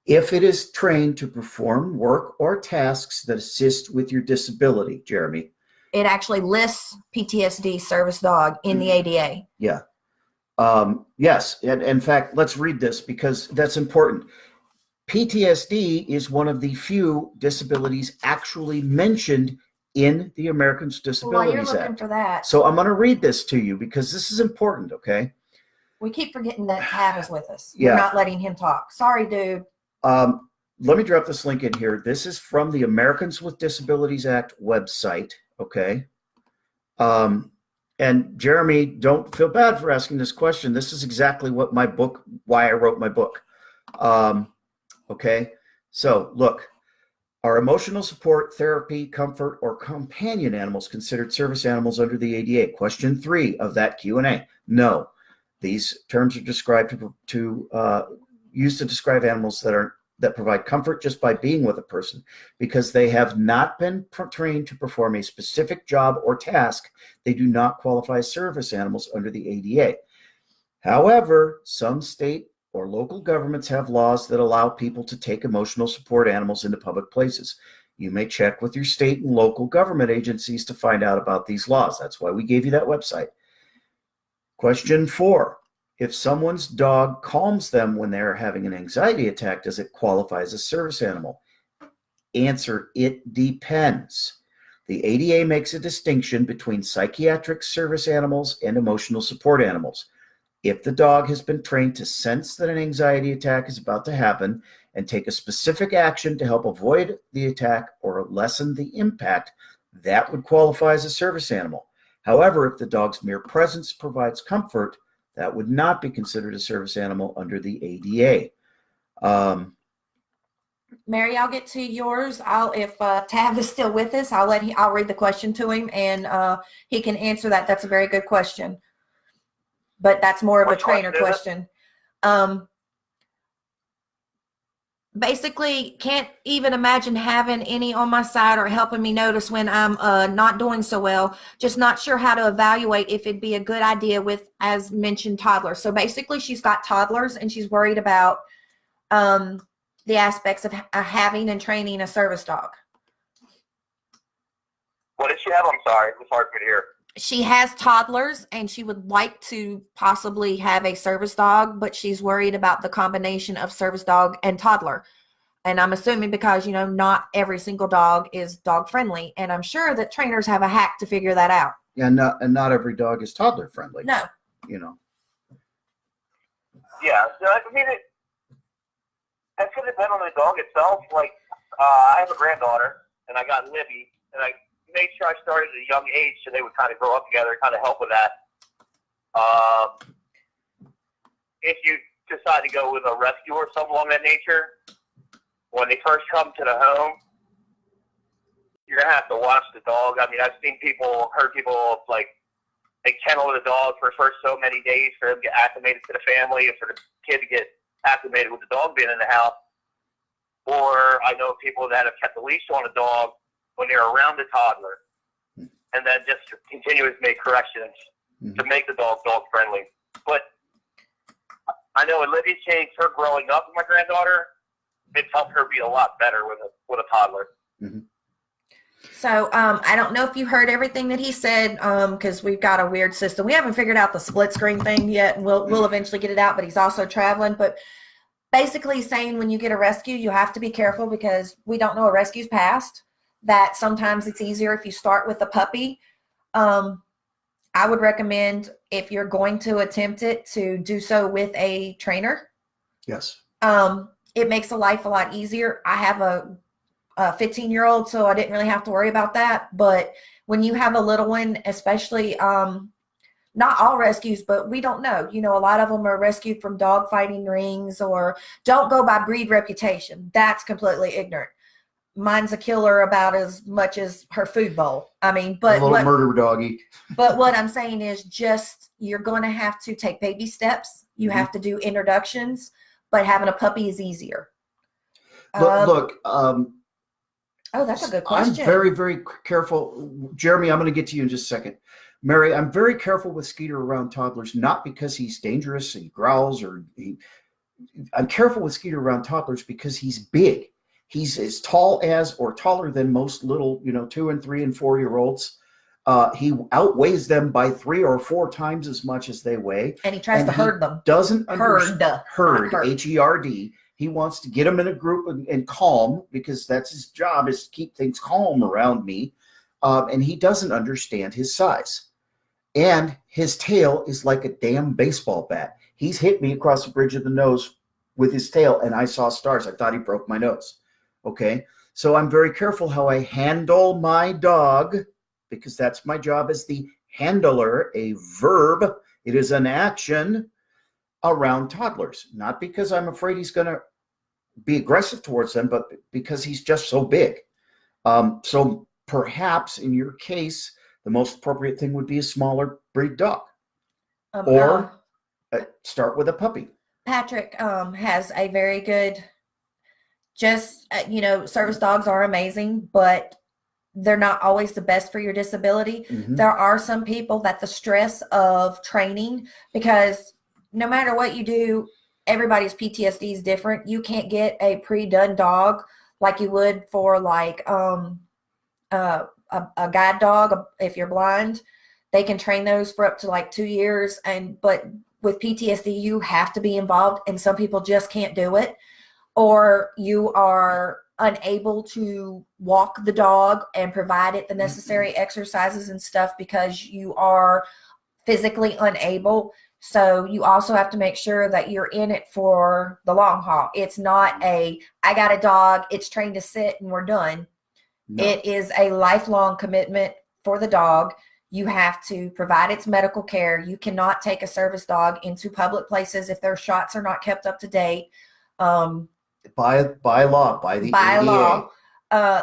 If it is trained to perform work or tasks that assist with your disability, Jeremy. It actually lists PTSD service dog in the ADA. Yeah. Yes. And in fact, let's read this because that's important. PTSD is one of the few disabilities actually mentioned in the Americans with Disabilities Well, you're looking Act. For that. So I'm going to read this to you because this is important, okay? We keep forgetting that Tav is with us. Yeah. We're not letting him talk. Sorry, dude. Let me drop this link in here. This is from the Americans with Disabilities Act website, okay? And Jeremy, don't feel bad for asking this question. This is exactly what why I wrote my book. Okay, so look, are emotional support, therapy, comfort, or companion animals considered service animals under the ADA? Question 3 of that Q&A. No, these terms are described used to describe animals that provide comfort just by being with a person because they have not been trained to perform a specific job or task. They do not qualify as service animals under the ADA. However, some state or local governments have laws that allow people to take emotional support animals into public places. You may check with your state and local government agencies to find out about these laws. That's why we gave you that website. Question 4. If someone's dog calms them when they're having an anxiety attack, does it qualify as a service animal? Answer, it depends. The ADA makes a distinction between psychiatric service animals and emotional support animals. If the dog has been trained to sense that an anxiety attack is about to happen and take a specific action to help avoid the attack or lessen the impact, that would qualify as a service animal. However, if the dog's mere presence provides comfort, that would not be considered a service animal under the ADA. Mary, I'll get to yours. If Tav is still with us, I'll read the question to him and he can answer that. That's a very good question. But that's more of a trainer question. basically can't even imagine having any on my side or helping me notice when I'm not doing so well. Just not sure how to evaluate if it'd be a good idea with, as mentioned, toddlers. So basically, she's got toddlers and she's worried about the aspects of having and training a service dog. What did she have? I'm sorry. It's hard for me to hear. She has toddlers and she would like to possibly have a service dog, but she's worried about the combination of service dog and toddler. And I'm assuming because, you know, not every single dog is dog friendly. And I'm sure that trainers have a hack to figure that out. Yeah, not every dog is toddler friendly. No. You know. Yeah, so I mean, that could depend on the dog itself. Like, I have a granddaughter, and I got Libby, and I made sure I started at a young age so they would kind of grow up together, kind of help with that. If you decide to go with a rescue or something along that nature, when they first come to the home, you're going to have to watch the dog. I mean, I've heard people, like, they kennel the dog for the first so many days for them to get acclimated to the family and for the kid to get acclimated with the dog being in the house. Or I know people that have kept a leash on a dog when they're around the toddler and then just continuously make corrections to make the dog friendly. But I know in Libby's case, her growing up with my granddaughter, it's helped her be a lot better with a toddler. Mm-hmm. So I don't know if you heard everything that he said, because we've got a weird system. We haven't figured out the split screen thing yet, and we'll eventually get it out, but he's also traveling. But basically saying when you get a rescue, you have to be careful because we don't know a rescue's past, that sometimes it's easier if you start with a puppy. I would recommend, if you're going to attempt it, to do so with a trainer. Yes. It makes the life a lot easier. I have a 15-year-old, so I didn't really have to worry about that. But when you have a little one, especially, not all rescues, but we don't know. You know, a lot of them are rescued from dog fighting rings or don't go by breed reputation. That's completely ignorant. Mine's a killer about as much as her food bowl. I mean, but a little murder doggy. But what I'm saying is, just, you're going to have to take baby steps. You have to do introductions, but having a puppy is easier. Look, oh, that's a good question. I'm very, very careful. Jeremy, I'm going to get to you in just a second. Mary, I'm very careful with Skeeter around toddlers, not because he's dangerous and he growls I'm careful with Skeeter around toddlers because he's big. He's as tall as or taller than most little, 2 and 3 and 4 year olds. He outweighs them by 3 or 4 times as much as they weigh. And he tries to herd them. Doesn't understand. Herd, Herd. H-E-R-D. He wants to get them in a group and calm, because that's his job, is to keep things calm around me. And he doesn't understand his size. And his tail is like a damn baseball bat. He's hit me across the bridge of the nose with his tail, and I saw stars. I thought he broke my nose. Okay? So I'm very careful how I handle my dog, because that's my job as the handler, a verb. It is an action around toddlers. Not because I'm afraid he's going to be aggressive towards them, but because he's just so big. So perhaps in your case, the most appropriate thing would be a smaller breed dog, or start with a puppy. Patrick has a very good, service dogs are amazing, but they're not always the best for your disability. There are some people that the stress of training, because no matter what you do, everybody's PTSD is different. You can't get a pre-done dog like you would for like a guide dog. If you're blind, they can train those for up to like 2 years. But with PTSD, you have to be involved, and some people just can't do it. Or you are unable to walk the dog and provide it the necessary exercises and stuff because you are physically unable. So you also have to make sure that you're in it for the long haul. It's not I got a dog, it's trained to sit and we're done. No. It is a lifelong commitment for the dog. You have to provide its medical care. You cannot take a service dog into public places if their shots are not kept up to date. By law, by the ADA. Law.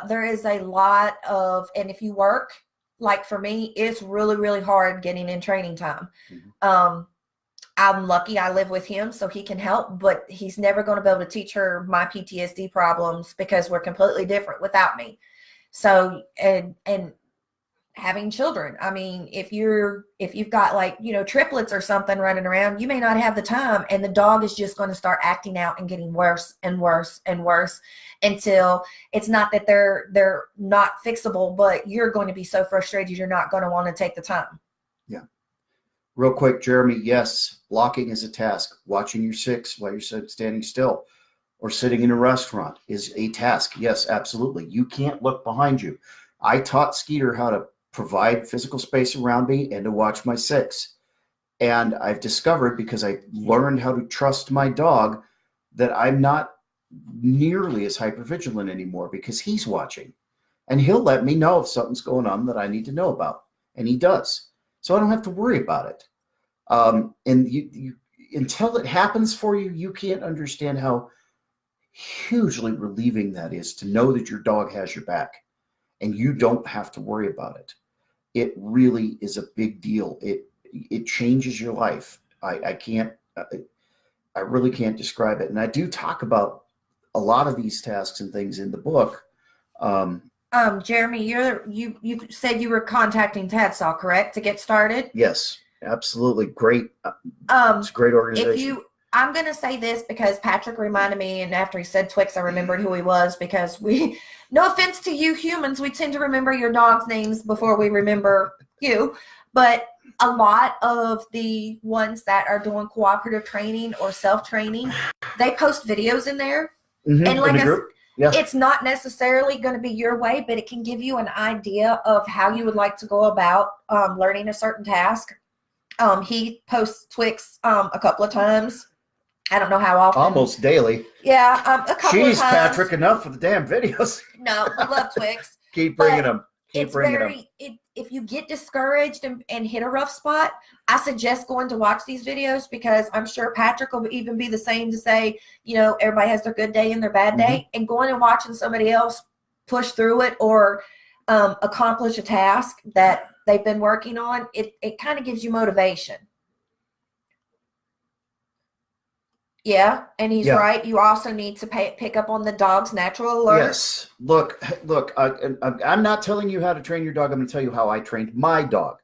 There is a lot of, and if you work, like for me, it's really, really hard getting in training time. I'm lucky I live with him so he can help, but he's never going to be able to teach her my PTSD problems because we're completely different without me. So, and having children, I mean, if you've got like, triplets or something running around, you may not have the time, and the dog is just going to start acting out and getting worse and worse and worse until it's not that they're not fixable, but you're going to be so frustrated you're not going to want to take the time. Yeah. Real quick, Jeremy, yes, blocking is a task. Watching your six while you're standing still or sitting in a restaurant is a task. Yes, absolutely. You can't look behind you. I taught Skeeter how to provide physical space around me and to watch my six. And I've discovered, because I learned how to trust my dog, that I'm not nearly as hypervigilant anymore because he's watching. And he'll let me know if something's going on that I need to know about. And he does. So I don't have to worry about it. And you until it happens for you, you can't understand how hugely relieving that is to know that your dog has your back and you don't have to worry about it. It really is a big deal. It changes your life. I really can't describe it. And I do talk about a lot of these tasks and things in the book. Jeremy, you said you were contacting PTSDog, correct, to get started? Yes, absolutely. Great. It's a great organization. I'm going to say this because Patrick reminded me, and after he said Twix, I remembered who he was, because no offense to you humans, we tend to remember your dog's names before we remember you, but a lot of the ones that are doing cooperative training or self-training, they post videos in there. Mm-hmm. And like yeah. It's not necessarily going to be your way, but it can give you an idea of how you would like to go about learning a certain task. He posts Twix a couple of times. I don't know how often. Almost daily. Yeah, a couple of times. Jeez, Patrick, enough for the damn videos. No, we love Twix. Keep bringing them. Keep bringing them. If you get discouraged and hit a rough spot, I suggest going to watch these videos, because I'm sure Patrick will even be the same to say, everybody has their good day and their bad day, and going and watching somebody else push through it or accomplish a task that they've been working on, it kind of gives you motivation. Yeah, and he's right. You also need to pick up on the dog's natural alerts. Yes. Look. I'm not telling you how to train your dog. I'm going to tell you how I trained my dog.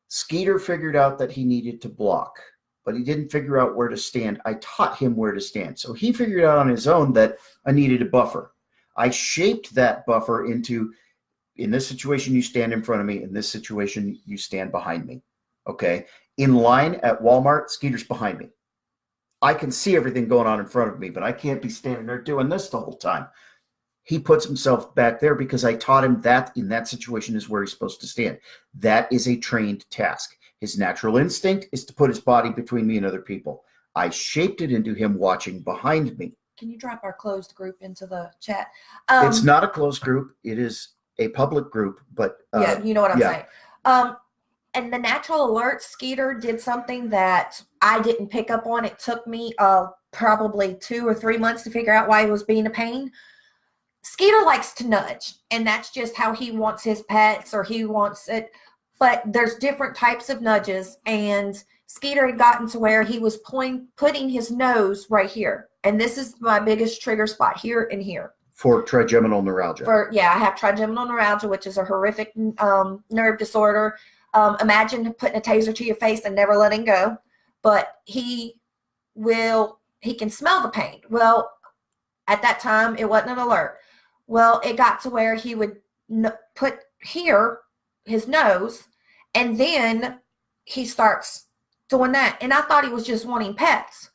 Skeeter figured out that he needed to block, but he didn't figure out where to stand. I taught him where to stand. So he figured out on his own that I needed a buffer. I shaped that buffer into, in this situation, you stand in front of me. In this situation, you stand behind me. Okay. In line at Walmart, Skeeter's behind me. I can see everything going on in front of me, but I can't be standing there doing this the whole time. He puts himself back there because I taught him that in that situation is where he's supposed to stand. That is a trained task. His natural instinct is to put his body between me and other people. I shaped it into him watching behind me. Can you drop our closed group into the chat? It's not a closed group. It is a public group, but yeah, you know what I'm saying. And the natural alert, Skeeter did something that I didn't pick up on. It took me probably 2 or 3 months to figure out why he was being a pain. Skeeter likes to nudge, and that's just how he wants his pets, or he wants it. But there's different types of nudges, and Skeeter had gotten to where he was putting his nose right here. And this is my biggest trigger spot, here and here. For trigeminal neuralgia. I have trigeminal neuralgia, which is a horrific nerve disorder. Imagine putting a taser to your face and never letting go, but he can smell the pain. Well, at that time, it wasn't an alert. Well, it got to where he would put here his nose, and then he starts doing that. And I thought he was just wanting pets.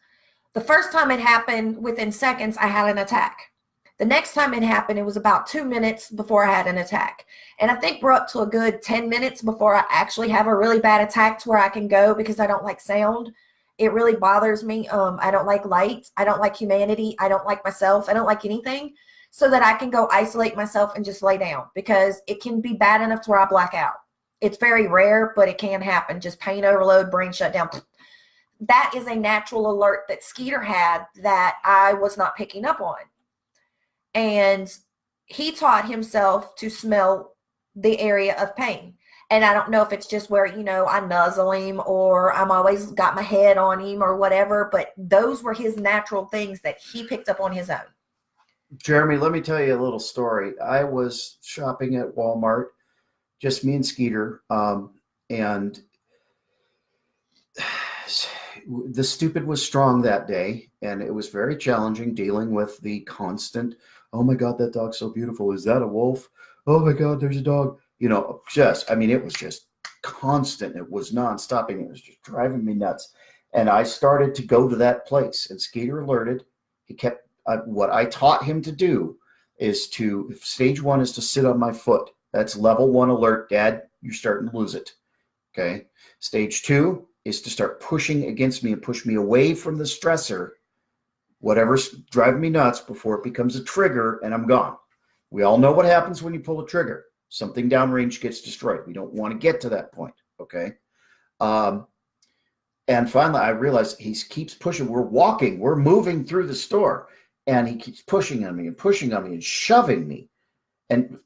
The first time it happened, within seconds, I had an attack. The next time it happened, it was about 2 minutes before I had an attack. And I think we're up to a good 10 minutes before I actually have a really bad attack to where I can go, because I don't like sound. It really bothers me. I don't like light. I don't like humanity. I don't like myself. I don't like anything, so that I can go isolate myself and just lay down, because it can be bad enough to where I black out. It's very rare, but it can happen. Just pain overload, brain shutdown. That is a natural alert that Skeeter had that I was not picking up on. And he taught himself to smell the area of pain. And I don't know if it's just where, I nuzzle him or I'm always got my head on him or whatever, but those were his natural things that he picked up on his own. Jeremy, let me tell you a little story. I was shopping at Walmart, just me and Skeeter, and the stupid was strong that day, and it was very challenging dealing with the constant, oh my God, that dog's so beautiful. Is that a wolf? Oh my God, there's a dog. It was just constant. It was non-stopping. It was just driving me nuts. And I started to go to that place, and Skeeter alerted. He kept, what I taught him to do is stage one is to sit on my foot. That's level 1 alert. Dad, you're starting to lose it. Okay. Stage 2 is to start pushing against me and push me away from the stressor, whatever's driving me nuts, before it becomes a trigger and I'm gone. We all know what happens when you pull a trigger. Something downrange gets destroyed. We don't want to get to that point. Okay. And finally, I realized he keeps pushing. We're moving through the store, and he keeps pushing on me and shoving me and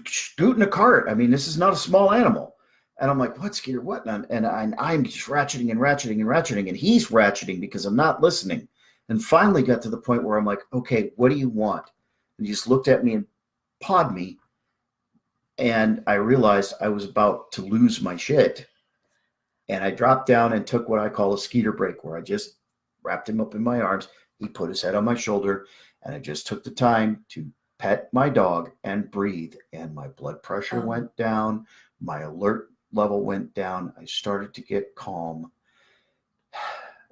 scooting a cart. I mean, this is not a small animal. And I'm like, what, Skeeter, what? And I'm just ratcheting and ratcheting and ratcheting, and he's ratcheting because I'm not listening. And finally got to the point where I'm like, okay, what do you want? And he just looked at me and pawed me. And I realized I was about to lose my shit. And I dropped down and took what I call a Skeeter break, where I just wrapped him up in my arms. He put his head on my shoulder, and I just took the time to pet my dog and breathe. And my blood pressure went down. My alert level went down. I started to get calm.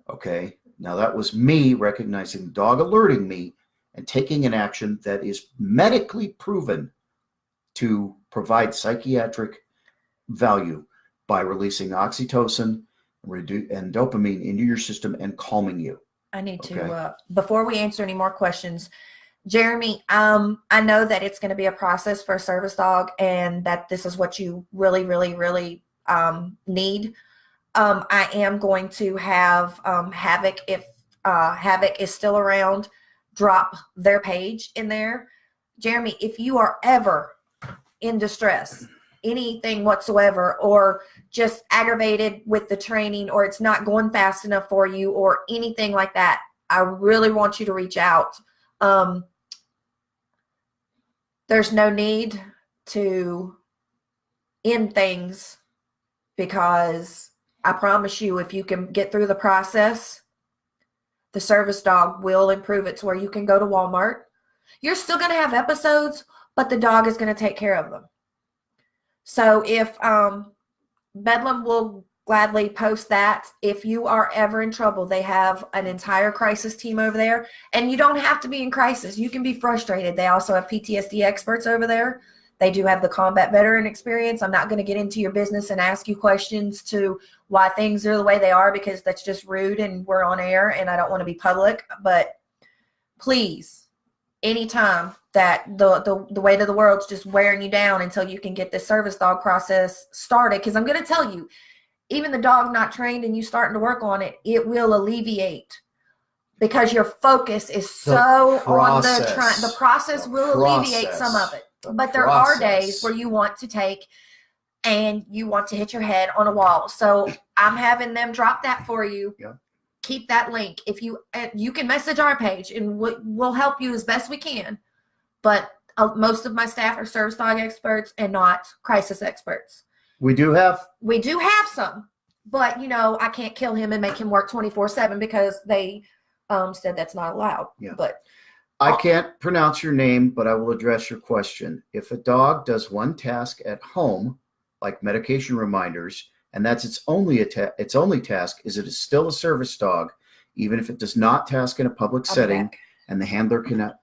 Okay. Now that was me recognizing the dog alerting me and taking an action that is medically proven to provide psychiatric value by releasing oxytocin and dopamine into your system and calming you. I need to, before we answer any more questions, Jeremy, I know that it's going to be a process for a service dog and that this is what you really, really, really need. I am going to have Havoc, if Havoc is still around, drop their page in there. Jeremy, if you are ever in distress, anything whatsoever, or just aggravated with the training, or it's not going fast enough for you, or anything like that, I really want you to reach out. There's no need to end things, because I promise you, if you can get through the process, the service dog will improve it to where you can go to Walmart. You're still going to have episodes, but the dog is going to take care of them. So if Bedlam will gladly post that. If you are ever in trouble, they have an entire crisis team over there. And you don't have to be in crisis. You can be frustrated. They also have PTSD experts over there. They do have the combat veteran experience. I'm not going to get into your business and ask you questions to why things are the way they are, because that's just rude and we're on air and I don't want to be public. But please, anytime that the weight of the world's just wearing you down until you can get this service dog process started, because I'm going to tell you, even the dog not trained and you starting to work on it, it will alleviate, because your focus is so on the process will alleviate some of it. But there are days where you want to take and you want to hit your head on a wall. So I'm having them drop that for you. Yeah. Keep that link. If you can message our page and we'll help you as best we can. But most of my staff are service dog experts and not crisis experts. We do have some, but I can't kill him and make him work 24/7 because they said that's not allowed. Yeah. But I can't pronounce your name, but I will address your question. If a dog does one task at home, like medication reminders, and that's its only task, is it is still a service dog, even if it does not task in a public setting, and the handler cannot.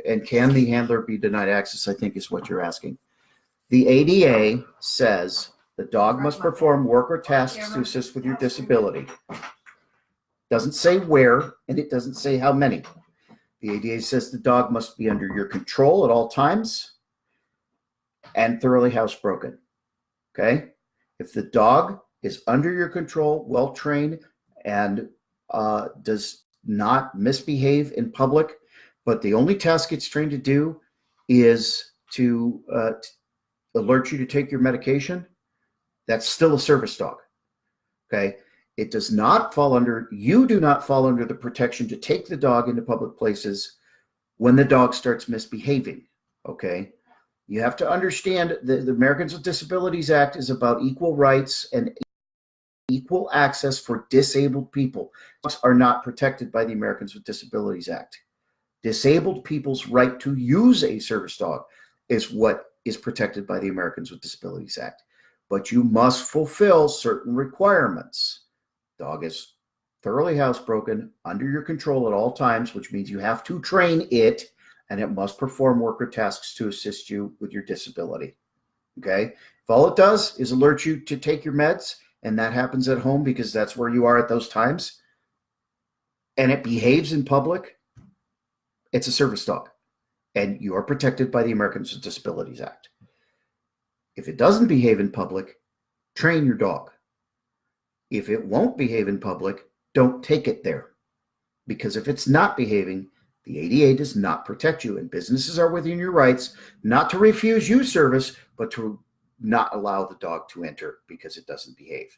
And can the handler be denied access? I think is what you're asking. The ADA says the dog must perform work or tasks to assist with your disability. Doesn't say where, and it doesn't say how many. The ADA says the dog must be under your control at all times and thoroughly housebroken. Okay? If the dog is under your control, well-trained, and does not misbehave in public, but the only task it's trained to do is to alert you to take your medication, That's still a service dog. Okay. It does not fall under, you do not fall under the protection to take the dog into public places when the dog starts misbehaving. Okay. You have to understand the Americans with Disabilities Act is about equal rights and equal access for disabled people. Dogs are not protected by the Americans with Disabilities Act. Disabled people's right to use a service dog is what is protected by the Americans with Disabilities Act. But you must fulfill certain requirements. Dog is thoroughly housebroken, under your control at all times, which means you have to train it, and it must perform worker tasks to assist you with your disability. Okay? If all it does is alert you to take your meds, and that happens at home because that's where you are at those times, and it behaves in public, it's a service dog, and you are protected by the Americans with Disabilities Act. If it doesn't behave in public, train your dog. If it won't behave in public, don't take it there. Because if it's not behaving, the ADA does not protect you, and businesses are within your rights not to refuse you service, but to not allow the dog to enter because it doesn't behave.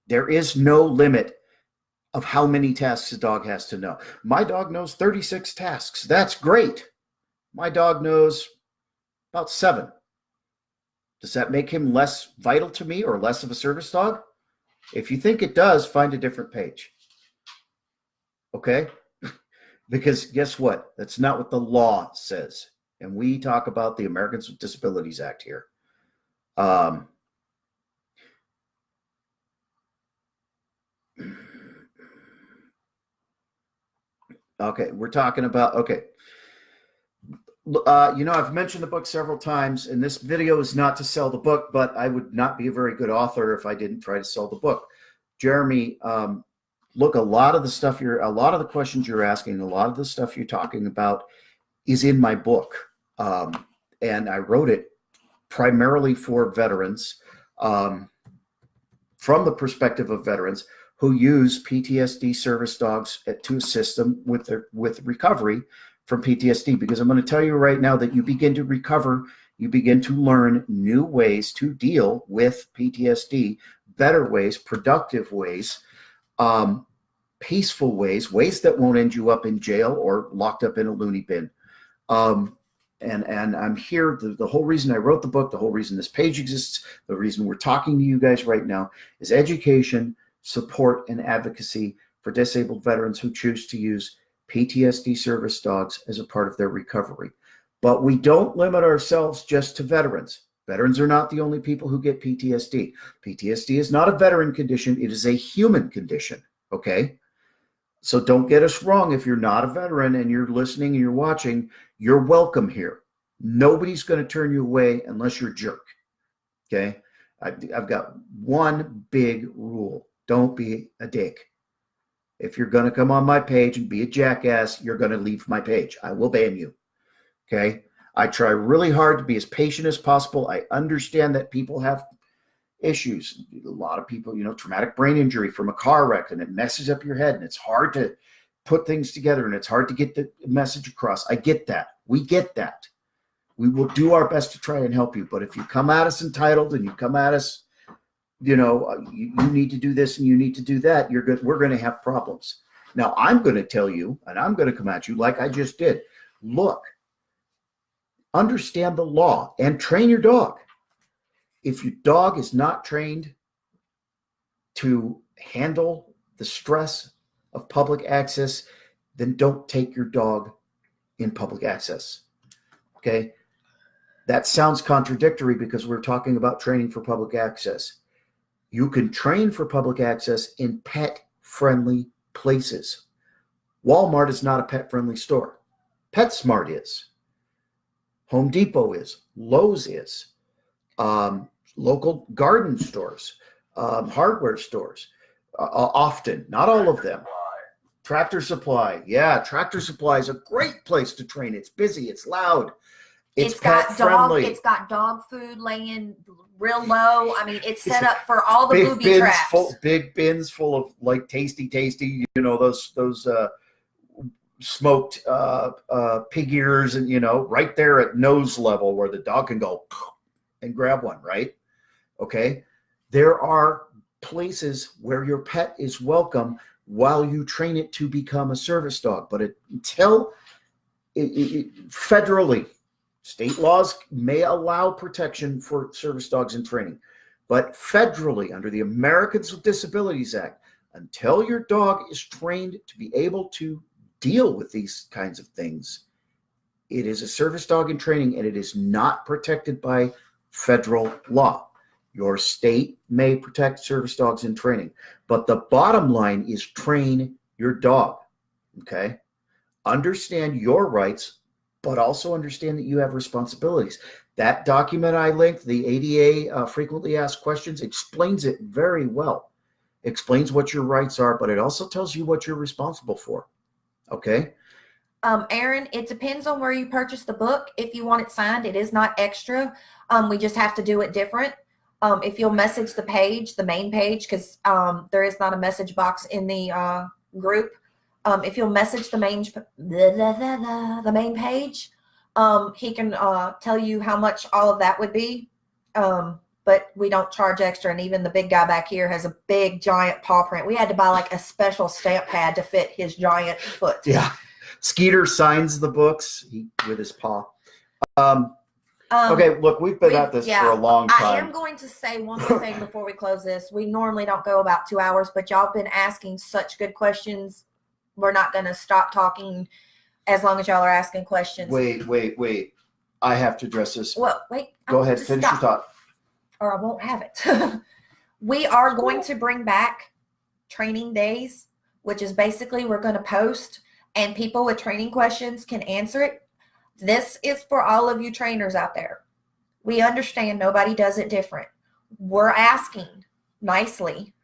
There is no limit of how many tasks a dog has to know. My dog knows 36 tasks. That's great. My dog knows about 7. Does that make him less vital to me or less of a service dog? If you think it does, find a different page. Okay? Because guess what? That's not what the law says. And we talk about the Americans with Disabilities Act here. Okay, we're talking about, okay. I've mentioned the book several times, and this video is not to sell the book, but I would not be a very good author if I didn't try to sell the book. Jeremy, look, a lot of the questions you're asking, a lot of the stuff you're talking about is in my book. And I wrote it primarily for veterans, from the perspective of veterans who use PTSD service dogs to assist them with recovery from PTSD, because I'm going to tell you right now that you begin to recover, you begin to learn new ways to deal with PTSD, better ways, productive ways, peaceful ways that won't end you up in jail or locked up in a loony bin. And I'm here, the whole reason I wrote the book, the whole reason this page exists, the reason we're talking to you guys right now is education, support, and advocacy for disabled veterans who choose to use PTSD service dogs as a part of their recovery. But we don't limit ourselves just to veterans. Veterans are not the only people who get PTSD. PTSD is not a veteran condition. It is a human condition, okay? So don't get us wrong. If you're not a veteran and you're listening and you're watching, you're welcome here. Nobody's going to turn you away unless you're a jerk, okay? I've got one big rule. Don't be a dick. If you're going to come on my page and be a jackass, you're going to leave my page. I will ban you. Okay? I try really hard to be as patient as possible. I understand that people have issues. A lot of people, traumatic brain injury from a car wreck, and it messes up your head, and it's hard to put things together, and it's hard to get the message across. I get that. We get that. We will do our best to try and help you. But if you come at us entitled and you come at us, you need to do this and you need to do that, we're going to have problems. Now, I'm going to tell you, and I'm going to come at you like I just did. Look, understand the law and train your dog. If your dog is not trained to handle the stress of public access, then don't take your dog in public access. Okay? That sounds contradictory because we're talking about training for public access. You can train for public access in pet-friendly places. Walmart is not a pet-friendly store. PetSmart is. Home Depot is. Lowe's is. Local garden stores, hardware stores, often, not all of them. Tractor Supply. Yeah, Tractor Supply is a great place to train. It's busy. It's loud. It's pet-friendly. It's got dog food laying real low. I mean, it's set up for all the booby traps. Big bins full of like tasty, those smoked pig ears, and right there at nose level where the dog can go and grab one, right? Okay. There are places where your pet is welcome while you train it to become a service dog. But until federally, state laws may allow protection for service dogs in training. But federally, under the Americans with Disabilities Act, until your dog is trained to be able to deal with these kinds of things, it is a service dog in training, and it is not protected by federal law. Your state may protect service dogs in training, but the bottom line is train your dog, okay? Understand your rights, but also understand that you have responsibilities. That document I linked, the ADA frequently asked questions, explains it very well. Explains what your rights are, but it also tells you what you're responsible for, okay? Aaron, it depends on where you purchase the book. If you want it signed, it is not extra. We just have to do it different. If you'll message the page, the main page, because there is not a message box in the group. If you'll message the main page, he can tell you how much all of that would be. But we don't charge extra. And even the big guy back here has a big giant paw print. We had to buy like a special stamp pad to fit his giant foot. Yeah. Skeeter signs the books with his paw. Okay, look, we've been at this for a long time. I am going to say one more thing before we close this. We normally don't go about 2 hours, but y'all have been asking such good questions. We're not going to stop talking as long as y'all are asking questions. Wait. I have to address this. Well, wait. Go ahead, finish your thought. Or I won't have it. We are going to bring back training days, which is basically we're going to post and people with training questions can answer it. This is for all of you trainers out there. We understand nobody does it different. We're asking nicely.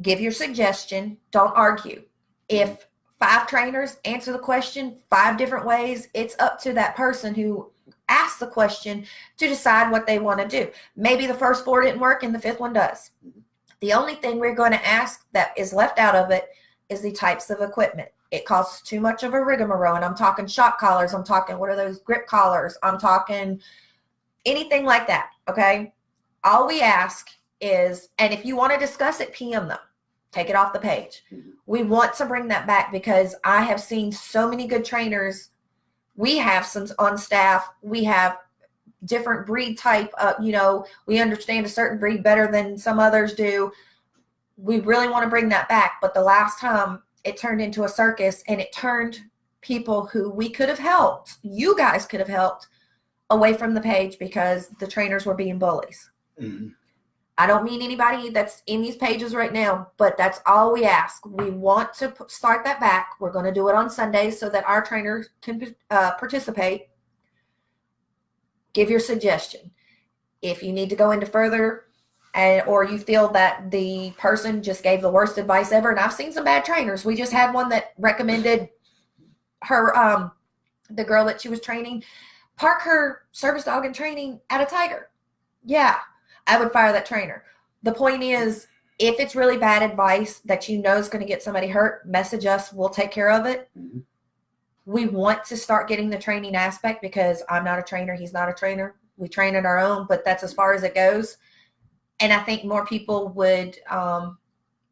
Give your suggestion. Don't argue. If 5 trainers answer the question 5 different ways, it's up to that person who asked the question to decide what they want to do. Maybe the first 4 didn't work and the 5th one does. The only thing we're going to ask that is left out of it is the types of equipment. It costs too much of a rigmarole, and I'm talking shock collars. I'm talking, what are those grip collars? I'm talking anything like that, okay? All we ask is, and if you want to discuss it, PM them. Take it off the page. We want to bring that back because I have seen so many good trainers. We have some on staff. We have different breed type. We understand a certain breed better than some others do. We really want to bring that back. But the last time it turned into a circus, and it turned people who we could have helped, you guys could have helped, away from the page because the trainers were being bullies. Mm-hmm. I don't mean anybody that's in these pages right now, but that's all we ask. We want to start that back. We're going to do it on Sundays so that our trainers can participate. Give your suggestion. If you need to go into further, or you feel that the person just gave the worst advice ever, and I've seen some bad trainers. We just had one that recommended her, the girl that she was training, park her service dog in training at a tiger. Yeah, I would fire that trainer. The point is, if it's really bad advice that you know is going to get somebody hurt, message us. We'll take care of it. Mm-hmm. We want to start getting the training aspect because I'm not a trainer. He's not a trainer. We train on our own, but that's as far as it goes. And I think more people would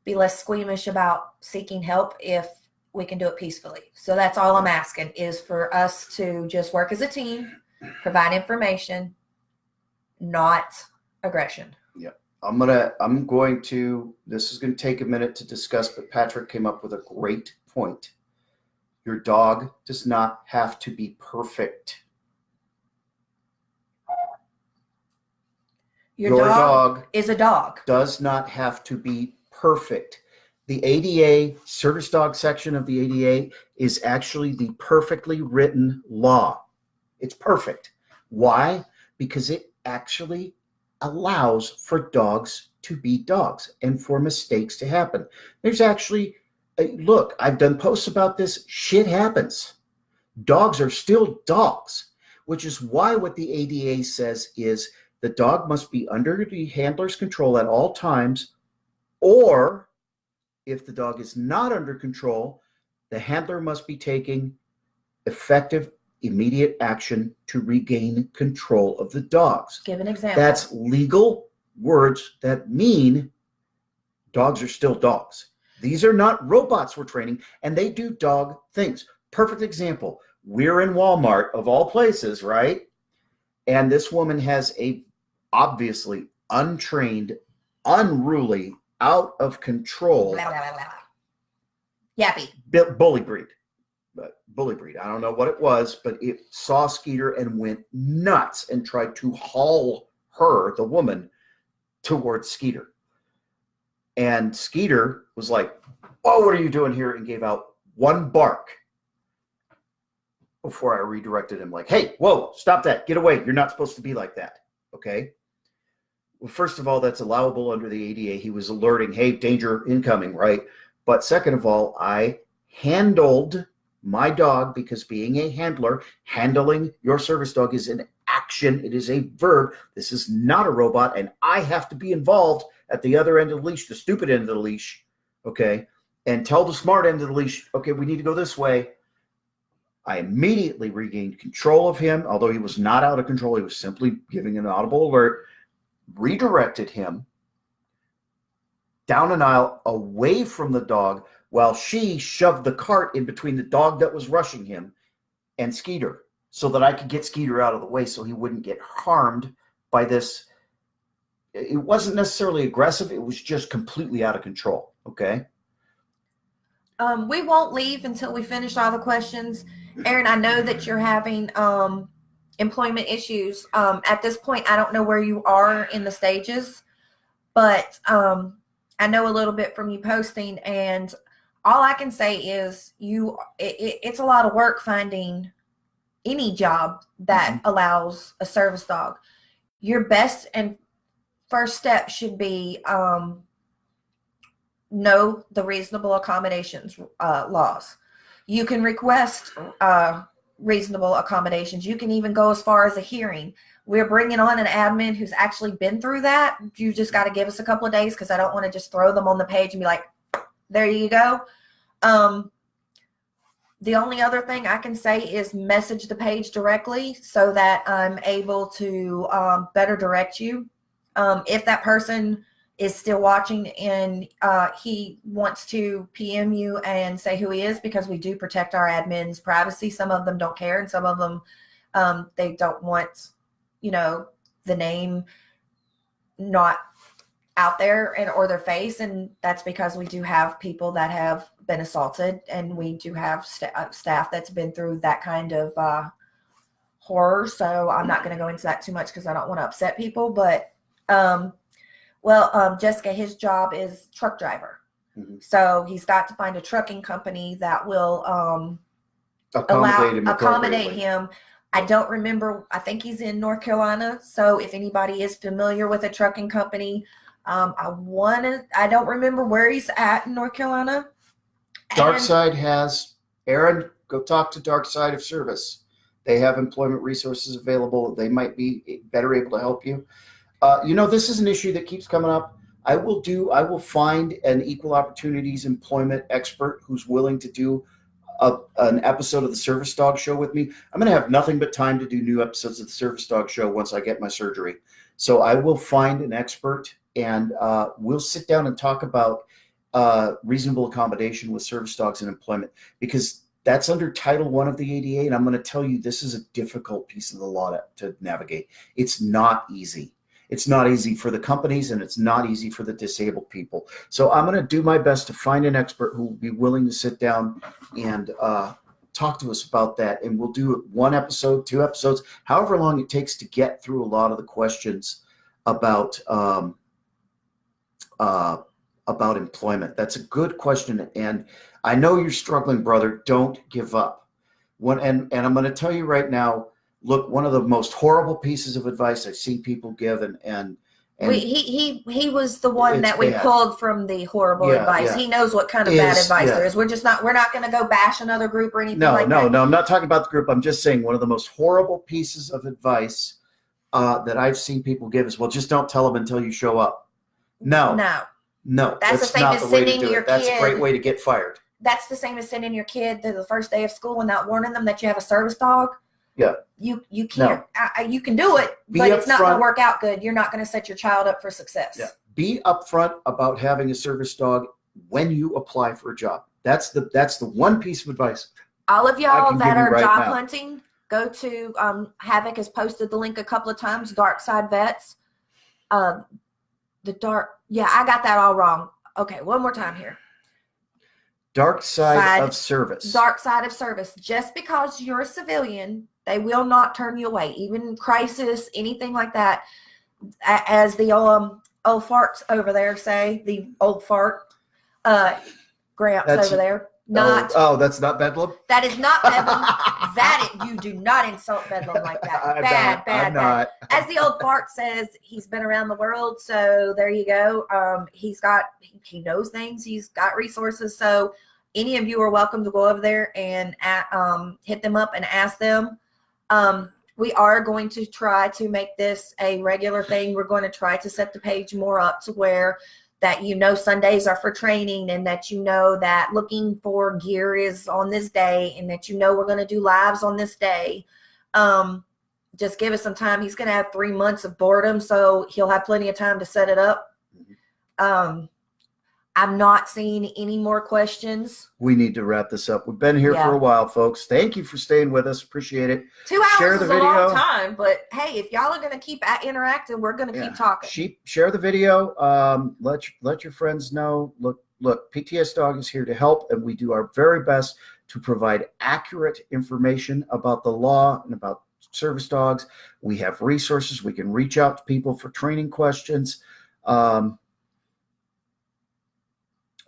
be less squeamish about seeking help if we can do it peacefully. So that's all I'm asking is for us to just work as a team, provide information, not aggression. Yeah. This is going to take a minute to discuss, but Patrick came up with a great point. Your dog does not have to be perfect. Your dog is a dog. Does not have to be perfect. The ADA, service dog section of the ADA, is actually the perfectly written law. It's perfect. Why? Because it actually allows for dogs to be dogs and for mistakes to happen. There's actually, look, I've done posts about this. Shit happens. Dogs are still dogs, which is why what the ADA says is the dog must be under the handler's control at all times, or if the dog is not under control, the handler must be taking effective immediate action to regain control of the dogs. Give an example. That's legal words that mean dogs are still dogs. These are not robots we're training, and they do dog things. Perfect example. We're in Walmart, of all places, right? And this woman has a obviously untrained, unruly, out of control Blah, blah, blah, blah. Yappy. bully breed. Bully breed. I don't know what it was, but it saw Skeeter and went nuts and tried to haul her, the woman, towards Skeeter. And Skeeter was like, "Oh, what are you doing here?" and gave out one bark before I redirected him like, "Hey, whoa, stop that. Get away. You're not supposed to be like that." Okay? Well, first of all, that's allowable under the ADA. He was alerting, "Hey, danger incoming," right? But second of all, I handled my dog because being a handler, handling your service dog is an action. It is a verb. This is not a robot, and I have to be involved at the other end of the leash, the stupid end of the leash, okay, and tell the smart end of the leash, "Okay, we need to go this way." I immediately regained control of him, although he was not out of control. He was simply giving an audible alert, redirected him down an aisle away from the dog while she shoved the cart in between the dog that was rushing him and Skeeter so that I could get Skeeter out of the way so he wouldn't get harmed by this. It wasn't necessarily aggressive. It was just completely out of control. Okay. We won't leave until we finish all the questions. Aaron, I know that you're having employment issues. At this point, I don't know where you are in the stages, but I know a little bit from you posting, and all I can say is it's a lot of work finding any job that allows a service dog. Your best and first step should be know the reasonable accommodations laws. You can request reasonable accommodations. You can even go as far as a hearing. We're bringing on an admin who's actually been through that. You just got to give us a couple of days because I don't want to just throw them on the page and be like, "There you go." The only other thing I can say is message the page directly so that I'm able to better direct you. If that person is still watching and he wants to PM you and say who he is, because we do protect our admins' privacy. Some of them don't care, and some of them they don't want, the name not out there or their face, and that's because we do have people that have been assaulted, and we do have staff that's been through that kind of horror. So I'm not going to go into that too much because I don't want to upset people, but Jessica, his job is truck driver. Mm-hmm. So he's got to find a trucking company that will accommodate him. I don't remember. I think he's in North Carolina. So if anybody is familiar with a trucking company, I don't remember where he's at in North Carolina. Darkside has, Aaron, go talk to Darkside of Service. They have employment resources available. They might be better able to help you. This is an issue that keeps coming up. I will find an equal opportunities employment expert who's willing to do an episode of the Service Dog Show with me. I'm going to have nothing but time to do new episodes of the Service Dog Show once I get my surgery. So I will find an expert, and we'll sit down and talk about reasonable accommodation with service dogs and employment, because that's under Title I of the ADA. And I'm going to tell you, this is a difficult piece of the law to navigate. It's not easy. It's not easy for the companies, and it's not easy for the disabled people. So I'm going to do my best to find an expert who will be willing to sit down and talk to us about that. And we'll do 1 episode, 2 episodes, however long it takes to get through a lot of the questions about employment. That's a good question. And I know you're struggling, brother. Don't give up. And I'm going to tell you right now, look, one of the most horrible pieces of advice I've seen people give, and he was the one that we pulled from the horrible advice. Yeah. He knows what kind of bad advice there is. We're not going to go bash another group or anything like that. No, I'm not talking about the group. I'm just saying one of the most horrible pieces of advice that I've seen people give is, well, just don't tell them until you show up. No. That's the same as sending your kid. That's a great way to get fired. That's the same as sending your kid to the first day of school and not warning them that you have a service dog. Yeah. You can't. You can do it, Be but it's not going upfront. to work out good. You're not going to set your child up for success. Yeah. Be upfront about having a service dog when you apply for a job. That's the one piece of advice. All of y'all that are right job now. hunting, go to Havoc has posted the link a couple of times. Dark Side Vets. I got that all wrong. Okay, one more time here. Dark side of service. Dark side of service. Just because you're a civilian, they will not turn you away. Even crisis, anything like that. As the old farts over there say, the old fart Gramps over there. That's not Bedlam? That is not Bedlam. You do not insult Bedlam like that. Bad. As the old fart says, he's been around the world, so there you go. He knows things. He's got resources. So any of you are welcome to go over there and hit them up and ask them. We are going to try to make this a regular thing. We're going to try to set the page more up to where that Sundays are for training, and that that looking for gear is on this day, and that we're going to do lives on this day. Just give us some time. He's going to have 3 months of boredom, so he'll have plenty of time to set it up. I'm not seeing any more questions. We need to wrap this up. We've been here for a while, folks. Thank you for staying with us. Appreciate it. 2 hours is a long time, but hey, if y'all are going to keep interacting, we're going to keep talking. Share the video. Let your friends know. Look, PTSDog is here to help, and we do our very best to provide accurate information about the law and about service dogs. We have resources. We can reach out to people for training questions.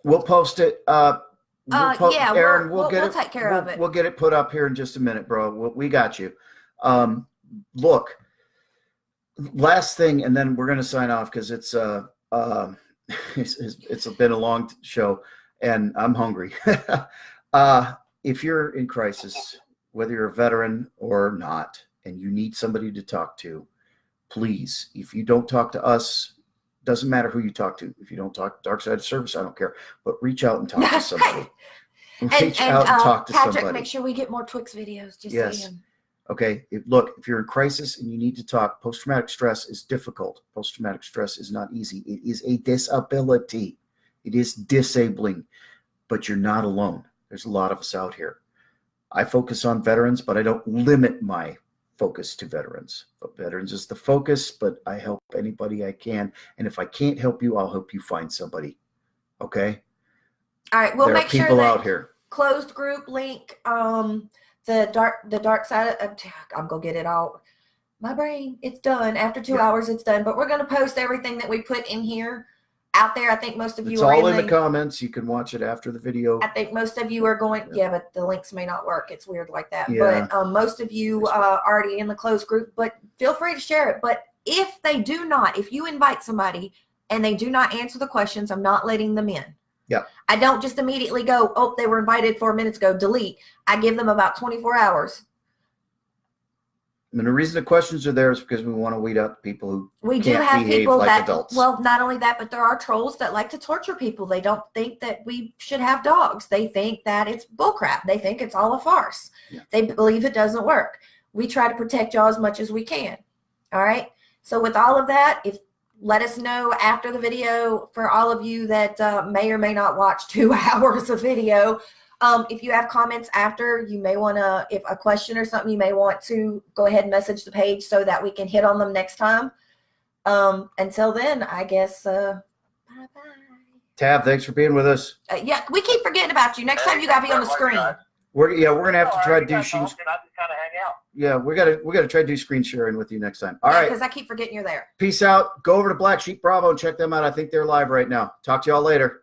We'll post it. Aaron, we'll take care of it. We'll get it put up here in just a minute, bro. We got you. Look, last thing, and then we're going to sign off because it's been a long show, and I'm hungry. If you're in crisis, whether you're a veteran or not, and you need somebody to talk to, please, if you don't talk to us, doesn't matter who you talk to. If you don't talk to Dark Side of Service, I don't care. But reach out and talk to somebody. Reach out and talk to somebody. Make sure we get more Twix videos. Yes. Okay. If you're in crisis and you need to talk, post-traumatic stress is difficult. Post-traumatic stress is not easy. It is a disability. It is disabling. But you're not alone. There's a lot of us out here. I focus on veterans, but I don't limit my focus to veterans. But veterans is the focus, but I help anybody I can. And if I can't help you, I'll help you find somebody. Okay? All right. We'll make sure people out here. Closed group link, the dark side of, I'm going to get it all. My brain, it's done. After 2 hours, it's done. But we're going to post everything that we put in here out there. I think most of you are all in the comments. You can watch it after the video. I think most of you are going, but the links may not work. It's weird like that. Yeah. But most of you are already in the closed group, but feel free to share it. But if you invite somebody and they do not answer the questions, I'm not letting them in. Yeah. I don't just immediately go, oh, they were invited 4 minutes ago, delete. I give them about 24 hours. And the reason the questions are there is because we want to weed out the people who can't behave like adults. Well, not only that, but there are trolls that like to torture people. They don't think that we should have dogs. They think that it's bullcrap. They think it's all a farce. Yeah. They believe it doesn't work. We try to protect y'all as much as we can. All right. So with all of that, let us know after the video for all of you that may or may not watch 2 hours of video. If you have comments after, you may want to, if a question or something, you may want to go ahead and message the page so that we can hit on them next time. Until then, I guess, bye-bye. Tav, thanks for being with us. We keep forgetting about you. Next time you got to be on the screen. We're going to have to try to do screen. I just kind of hang out. Yeah, we got to try to do screen sharing with you next time. All right. Because I keep forgetting you're there. Peace out. Go over to Black Sheep Bravo and check them out. I think they're live right now. Talk to y'all later.